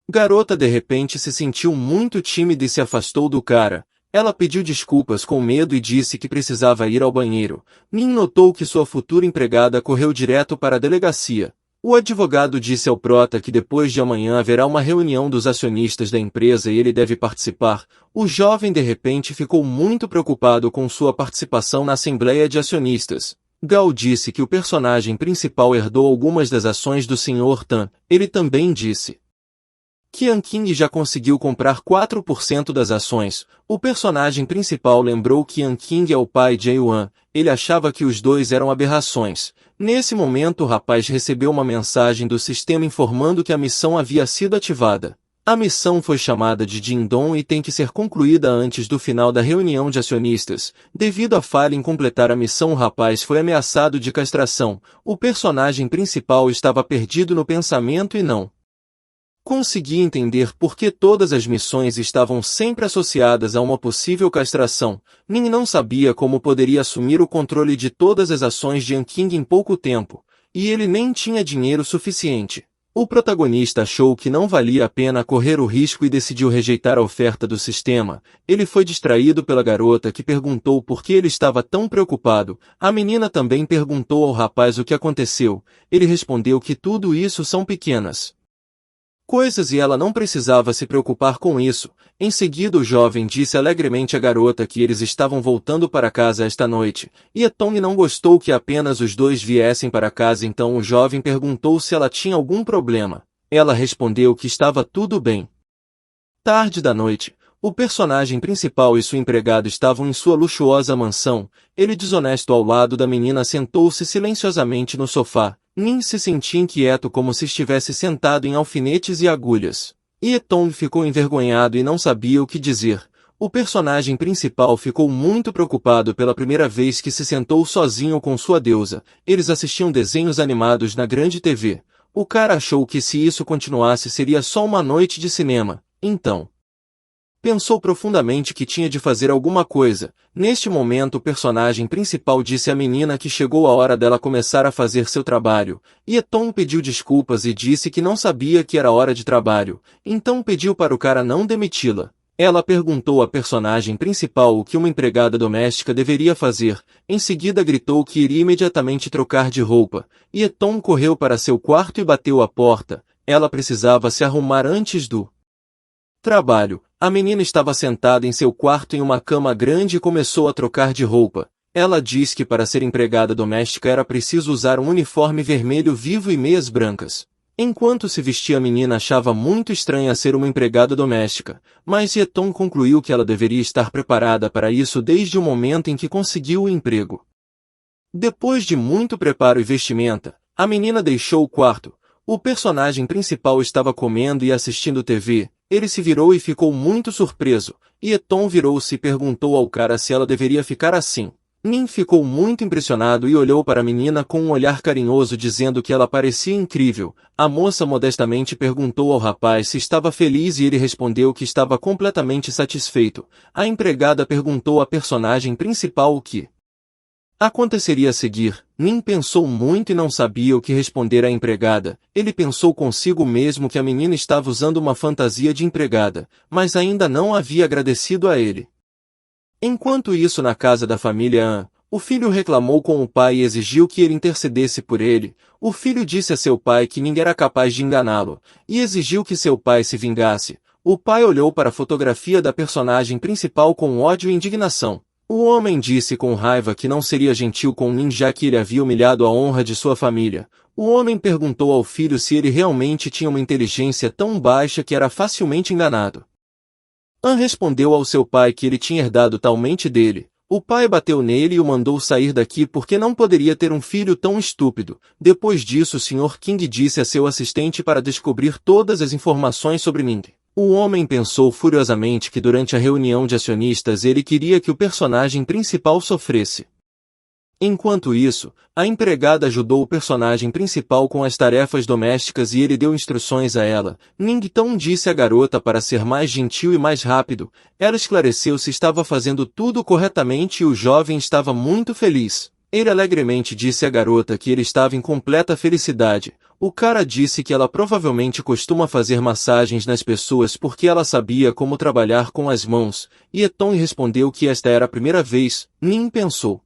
garota de repente se sentiu muito tímida e se afastou do cara. Ela pediu desculpas com medo e disse que precisava ir ao banheiro. Ning notou que sua futura empregada correu direto para a delegacia. O advogado disse ao prota que depois de amanhã haverá uma reunião dos acionistas da empresa e ele deve participar. O jovem de repente ficou muito preocupado com sua participação na assembleia de acionistas. Gao disse que o personagem principal herdou algumas das ações do Sr. Tan. Ele também disse Qian Qing já conseguiu comprar 4% das ações. O personagem principal lembrou que Qian Qing é o pai de Yuan. Ele achava que os dois eram aberrações. Nesse momento o rapaz recebeu uma mensagem do sistema informando que a missão havia sido ativada. A missão foi chamada de Jingdong e tem que ser concluída antes do final da reunião de acionistas. Devido à falha em completar a missão, o rapaz foi ameaçado de castração. O personagem principal estava perdido no pensamento e não conseguia entender por que todas as missões estavam sempre associadas a uma possível castração. Nin não sabia como poderia assumir o controle de todas as ações de Anqing em pouco tempo, e ele nem tinha dinheiro suficiente. O protagonista achou que não valia a pena correr o risco e decidiu rejeitar a oferta do sistema. Ele foi distraído pela garota que perguntou por que ele estava tão preocupado. A menina também perguntou ao rapaz o que aconteceu. Ele respondeu que tudo isso são pequenas coisas e ela não precisava se preocupar com isso. Em seguida o jovem disse alegremente à garota que eles estavam voltando para casa esta noite, e Tong não gostou que apenas os dois viessem para casa, então o jovem perguntou se ela tinha algum problema. Ela respondeu que estava tudo bem. Tarde da noite, o personagem principal e sua empregada estavam em sua luxuosa mansão. Ele, desonesto ao lado da menina, sentou-se silenciosamente no sofá. Nin se sentia inquieto como se estivesse sentado em alfinetes e agulhas. Tong ficou envergonhado e não sabia o que dizer. O personagem principal ficou muito preocupado pela primeira vez que se sentou sozinho com sua deusa. Eles assistiam desenhos animados na grande TV. O cara achou que se isso continuasse seria só uma noite de cinema. Então pensou profundamente que tinha de fazer alguma coisa. Neste momento o personagem principal disse à menina que chegou a hora dela começar a fazer seu trabalho. Tong pediu desculpas e disse que não sabia que era hora de trabalho, então pediu para o cara não demiti-la. Ela perguntou à personagem principal o que uma empregada doméstica deveria fazer. Em seguida gritou que iria imediatamente trocar de roupa. Tong correu para seu quarto e bateu à porta. Ela precisava se arrumar antes do trabalho. A menina estava sentada em seu quarto em uma cama grande e começou a trocar de roupa. Ela disse que para ser empregada doméstica era preciso usar um uniforme vermelho vivo e meias brancas. Enquanto se vestia, a menina achava muito estranha ser uma empregada doméstica, mas Tong concluiu que ela deveria estar preparada para isso desde o momento em que conseguiu o emprego. Depois de muito preparo e vestimenta, a menina deixou o quarto. O personagem principal estava comendo e assistindo TV. Ele se virou e ficou muito surpreso. Tong virou-se e perguntou ao cara se ela deveria ficar assim. Nin ficou muito impressionado e olhou para a menina com um olhar carinhoso, dizendo que ela parecia incrível. A moça modestamente perguntou ao rapaz se estava feliz e ele respondeu que estava completamente satisfeito. A empregada perguntou à personagem principal o que aconteceria a seguir. Nin pensou muito e não sabia o que responder à empregada. Ele pensou consigo mesmo que a menina estava usando uma fantasia de empregada, mas ainda não havia agradecido a ele. Enquanto isso, na casa da família An, o filho reclamou com o pai e exigiu que ele intercedesse por ele. O filho disse a seu pai que ninguém era capaz de enganá-lo, e exigiu que seu pai se vingasse. O pai olhou para a fotografia da personagem principal com ódio e indignação. O homem disse com raiva que não seria gentil com Nin, já que ele havia humilhado a honra de sua família. O homem perguntou ao filho se ele realmente tinha uma inteligência tão baixa que era facilmente enganado. An respondeu ao seu pai que ele tinha herdado tal mente dele. O pai bateu nele e o mandou sair daqui porque não poderia ter um filho tão estúpido. Depois disso, o Sr. King disse a seu assistente para descobrir todas as informações sobre Ning. O homem pensou furiosamente que durante a reunião de acionistas ele queria que o personagem principal sofresse. Enquanto isso, a empregada ajudou o personagem principal com as tarefas domésticas e ele deu instruções a ela. Ning então disse à garota para ser mais gentil e mais rápido. Ela esclareceu se estava fazendo tudo corretamente e o jovem estava muito feliz. Ele alegremente disse à garota que ele estava em completa felicidade. O cara disse que ela provavelmente costuma fazer massagens nas pessoas porque ela sabia como trabalhar com as mãos, e Tong respondeu que esta era a primeira vez. Nin pensou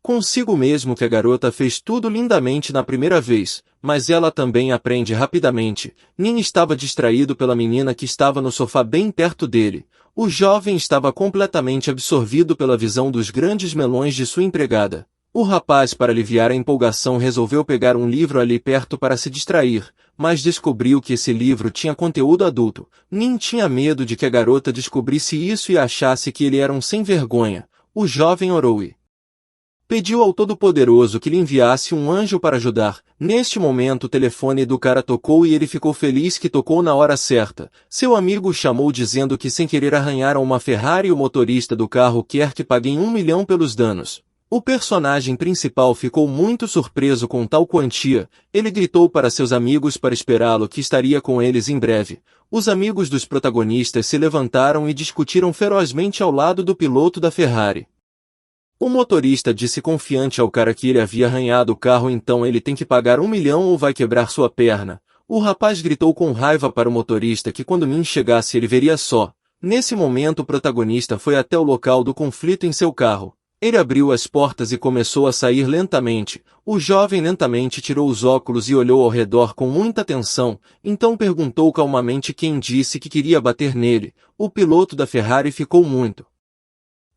consigo mesmo que a garota fez tudo lindamente na primeira vez, mas ela também aprende rapidamente. Nin estava distraído pela menina que estava no sofá bem perto dele. O jovem estava completamente absorvido pela visão dos grandes melões de sua empregada. O rapaz, para aliviar a empolgação, resolveu pegar um livro ali perto para se distrair, mas descobriu que esse livro tinha conteúdo adulto. Nin tinha medo de que a garota descobrisse isso e achasse que ele era um sem-vergonha. O jovem orou e Pediu ao Todo-Poderoso que lhe enviasse um anjo para ajudar. Neste momento o telefone do cara tocou e ele ficou feliz que tocou na hora certa. Seu amigo o chamou dizendo que sem querer arranharam uma Ferrari e o motorista do carro quer que paguem 1 milhão pelos danos. O personagem principal ficou muito surpreso com tal quantia. Ele gritou para seus amigos para esperá-lo que estaria com eles em breve. Os amigos dos protagonistas se levantaram e discutiram ferozmente ao lado do piloto da Ferrari. O motorista disse confiante ao cara que ele havia arranhado o carro, então ele tem que pagar 1 milhão ou vai quebrar sua perna. O rapaz gritou com raiva para o motorista que quando Min chegasse ele veria só. Nesse momento o protagonista foi até o local do conflito em seu carro. Ele abriu as portas e começou a sair lentamente. O jovem lentamente tirou os óculos e olhou ao redor com muita atenção, então perguntou calmamente quem disse que queria bater nele. O piloto da Ferrari ficou muito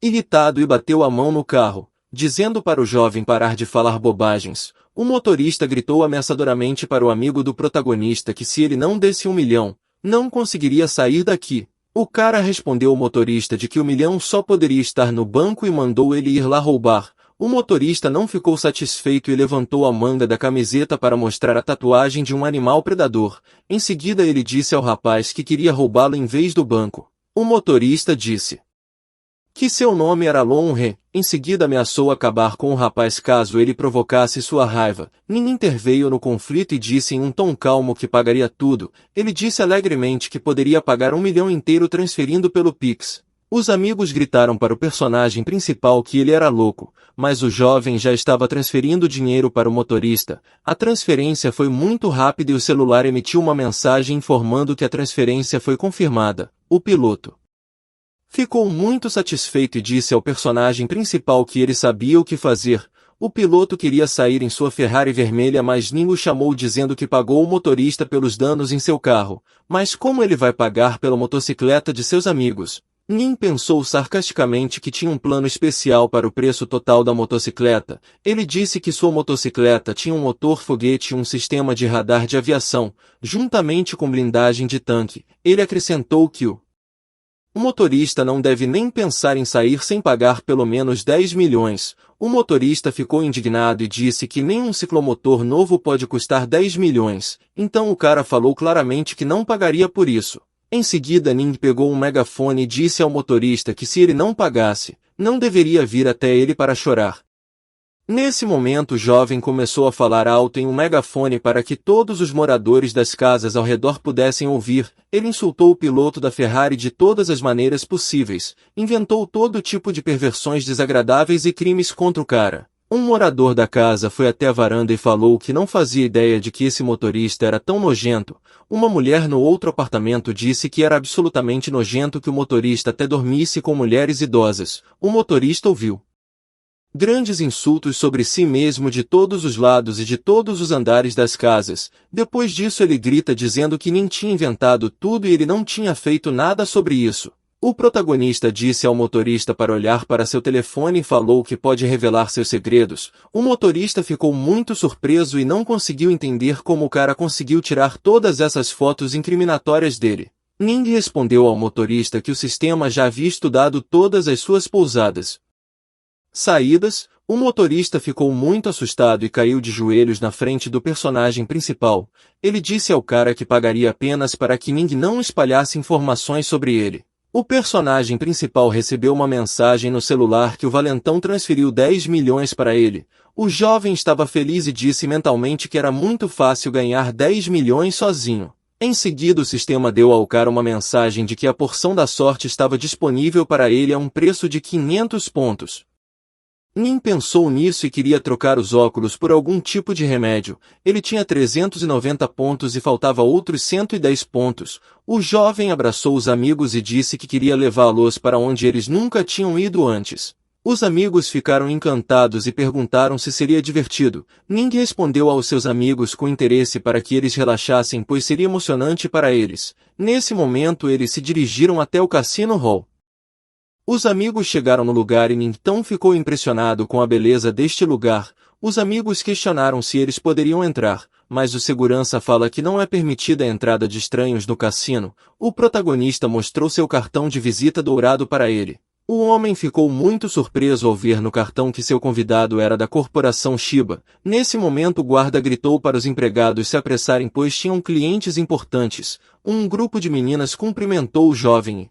irritado e bateu a mão no carro, dizendo para o jovem parar de falar bobagens. O motorista gritou ameaçadoramente para o amigo do protagonista que se ele não desse 1 milhão, não conseguiria sair daqui. O cara respondeu ao motorista de que 1 milhão só poderia estar no banco e mandou ele ir lá roubar. O motorista não ficou satisfeito e levantou a manga da camiseta para mostrar a tatuagem de um animal predador. Em seguida ele disse ao rapaz que queria roubá-lo em vez do banco. O motorista disse que seu nome era Lonre. Em seguida ameaçou acabar com o rapaz caso ele provocasse sua raiva. Nin interveio no conflito e disse em um tom calmo que pagaria tudo. Ele disse alegremente que poderia pagar 1 milhão inteiro transferindo pelo Pix. Os amigos gritaram para o personagem principal que ele era louco, mas o jovem já estava transferindo dinheiro para o motorista. A transferência foi muito rápida e o celular emitiu uma mensagem informando que a transferência foi confirmada. O piloto ficou muito satisfeito e disse ao personagem principal que ele sabia o que fazer. O piloto queria sair em sua Ferrari vermelha, mas Nin o chamou dizendo que pagou o motorista pelos danos em seu carro. Mas como ele vai pagar pela motocicleta de seus amigos? Nin pensou sarcasticamente que tinha um plano especial para o preço total da motocicleta. Ele disse que sua motocicleta tinha um motor foguete e um sistema de radar de aviação, juntamente com blindagem de tanque. Ele acrescentou que o motorista não deve nem pensar em sair sem pagar pelo menos 10 milhões. O motorista ficou indignado e disse que nem um ciclomotor novo pode custar 10 milhões. Então o cara falou claramente que não pagaria por isso. Em seguida Ning pegou um megafone e disse ao motorista que se ele não pagasse, não deveria vir até ele para chorar. Nesse momento o jovem começou a falar alto em um megafone para que todos os moradores das casas ao redor pudessem ouvir. Ele insultou o piloto da Ferrari de todas as maneiras possíveis, inventou todo tipo de perversões desagradáveis e crimes contra o cara. Um morador da casa foi até a varanda e falou que não fazia ideia de que esse motorista era tão nojento. Uma mulher no outro apartamento disse que era absolutamente nojento que o motorista até dormisse com mulheres idosas. O motorista ouviu grandes insultos sobre si mesmo de todos os lados e de todos os andares das casas. Depois disso ele grita dizendo que Nin tinha inventado tudo e ele não tinha feito nada sobre isso. O protagonista disse ao motorista para olhar para seu telefone e falou que pode revelar seus segredos. O motorista ficou muito surpreso e não conseguiu entender como o cara conseguiu tirar todas essas fotos incriminatórias dele. Ning respondeu ao motorista que o sistema já havia estudado todas as suas pousadas. Saídas, o motorista ficou muito assustado e caiu de joelhos na frente do personagem principal. Ele disse ao cara que pagaria apenas para que Ning não espalhasse informações sobre ele. O personagem principal recebeu uma mensagem no celular que o valentão transferiu 10 milhões para ele. O jovem estava feliz e disse mentalmente que era muito fácil ganhar 10 milhões sozinho. Em seguida o sistema deu ao cara uma mensagem de que a porção da sorte estava disponível para ele a um preço de 500 pontos. Nin pensou nisso e queria trocar os óculos por algum tipo de remédio. Ele tinha 390 pontos e faltava outros 110 pontos. O jovem abraçou os amigos e disse que queria levá-los para onde eles nunca tinham ido antes. Os amigos ficaram encantados e perguntaram se seria divertido. Ning respondeu aos seus amigos com interesse para que eles relaxassem, pois seria emocionante para eles. Nesse momento eles se dirigiram até o Cassino Hall. Os amigos chegaram no lugar e então ficou impressionado com a beleza deste lugar. Os amigos questionaram se eles poderiam entrar, mas o segurança fala que não é permitida a entrada de estranhos no cassino. O protagonista mostrou seu cartão de visita dourado para ele. O homem ficou muito surpreso ao ver no cartão que seu convidado era da corporação Shiba. Nesse momento o guarda gritou para os empregados se apressarem pois tinham clientes importantes. Um grupo de meninas cumprimentou o jovem.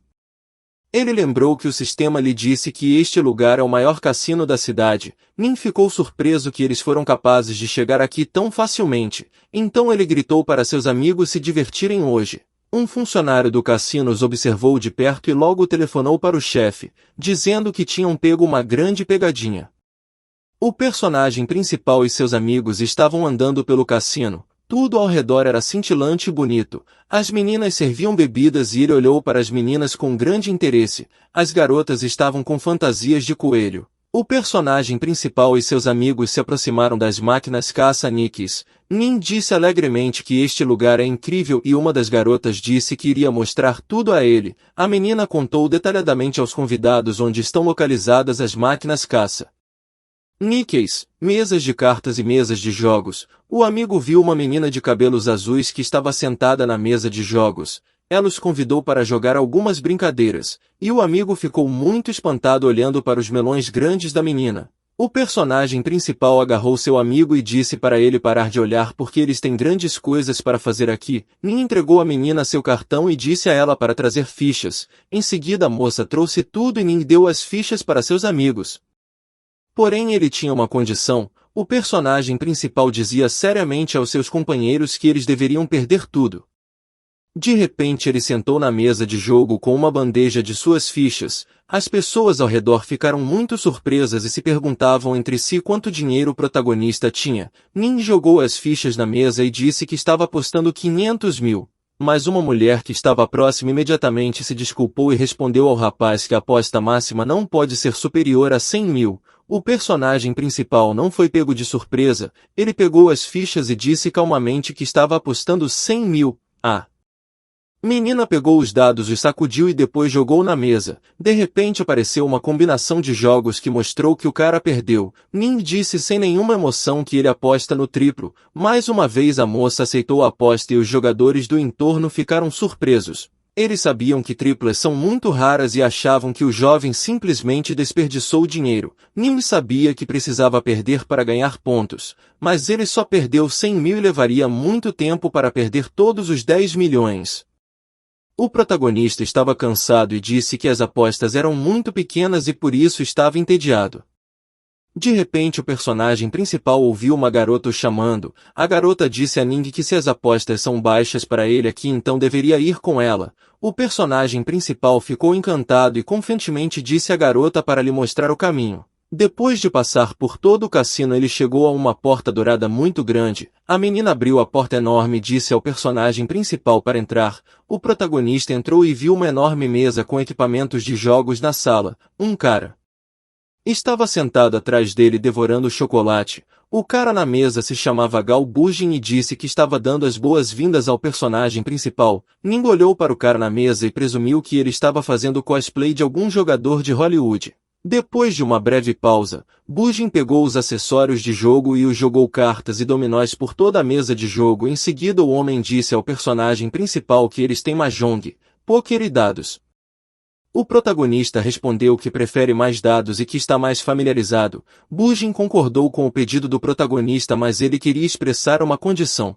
Ele lembrou que o sistema lhe disse que este lugar é o maior cassino da cidade. Nin ficou surpreso que eles foram capazes de chegar aqui tão facilmente. Então ele gritou para seus amigos se divertirem hoje. Um funcionário do cassino os observou de perto e logo telefonou para o chefe, dizendo que tinham pego uma grande pegadinha. O personagem principal e seus amigos estavam andando pelo cassino. Tudo ao redor era cintilante e bonito. As meninas serviam bebidas e ele olhou para as meninas com grande interesse. As garotas estavam com fantasias de coelho. O personagem principal e seus amigos se aproximaram das máquinas caça-níqueis. Nin disse alegremente que este lugar é incrível e uma das garotas disse que iria mostrar tudo a ele. A menina contou detalhadamente aos convidados onde estão localizadas as máquinas caça níqueis, mesas de cartas e mesas de jogos. O amigo viu uma menina de cabelos azuis que estava sentada na mesa de jogos. Ela os convidou para jogar algumas brincadeiras, e o amigo ficou muito espantado olhando para os melões grandes da menina. O personagem principal agarrou seu amigo e disse para ele parar de olhar porque eles têm grandes coisas para fazer aqui. Nin entregou à menina seu cartão e disse a ela para trazer fichas. Em seguida a moça trouxe tudo e Nin deu as fichas para seus amigos. Porém ele tinha uma condição. O personagem principal dizia seriamente aos seus companheiros que eles deveriam perder tudo. De repente ele sentou na mesa de jogo com uma bandeja de suas fichas. As pessoas ao redor ficaram muito surpresas e se perguntavam entre si quanto dinheiro o protagonista tinha. Nin jogou as fichas na mesa e disse que estava apostando 500 mil. Mas uma mulher que estava próxima imediatamente se desculpou e respondeu ao rapaz que a aposta máxima não pode ser superior a 100 mil. O personagem principal não foi pego de surpresa. Ele pegou as fichas e disse calmamente que estava apostando 100 mil. A menina pegou os dados e sacudiu e depois jogou na mesa. De repente apareceu uma combinação de jogos que mostrou que o cara perdeu. Nin disse sem nenhuma emoção que ele aposta no triplo. Mais uma vez a moça aceitou a aposta e os jogadores do entorno ficaram surpresos. Eles sabiam que triplas são muito raras e achavam que o jovem simplesmente desperdiçou o dinheiro. Nin sabia que precisava perder para ganhar pontos, mas ele só perdeu 100 mil e levaria muito tempo para perder todos os 10 milhões. O protagonista estava cansado e disse que as apostas eram muito pequenas e por isso estava entediado. De repente o personagem principal ouviu uma garota o chamando. A garota disse a Ning que se as apostas são baixas para ele aqui então deveria ir com ela. O personagem principal ficou encantado e confiantemente disse à garota para lhe mostrar o caminho. Depois de passar por todo o cassino ele chegou a uma porta dourada muito grande. A menina abriu a porta enorme e disse ao personagem principal para entrar. O protagonista entrou e viu uma enorme mesa com equipamentos de jogos na sala. Um cara estava sentado atrás dele devorando chocolate. O cara na mesa se chamava Gal Bujin e disse que estava dando as boas-vindas ao personagem principal. Ning olhou para o cara na mesa e presumiu que ele estava fazendo cosplay de algum jogador de Hollywood. Depois de uma breve pausa, Bujin pegou os acessórios de jogo e os jogou cartas e dominós por toda a mesa de jogo. Em seguida o homem disse ao personagem principal que eles têm mahjong, pôquer e dados. O protagonista respondeu que prefere mais dados e que está mais familiarizado. Bujin concordou com o pedido do protagonista mas ele queria expressar uma condição.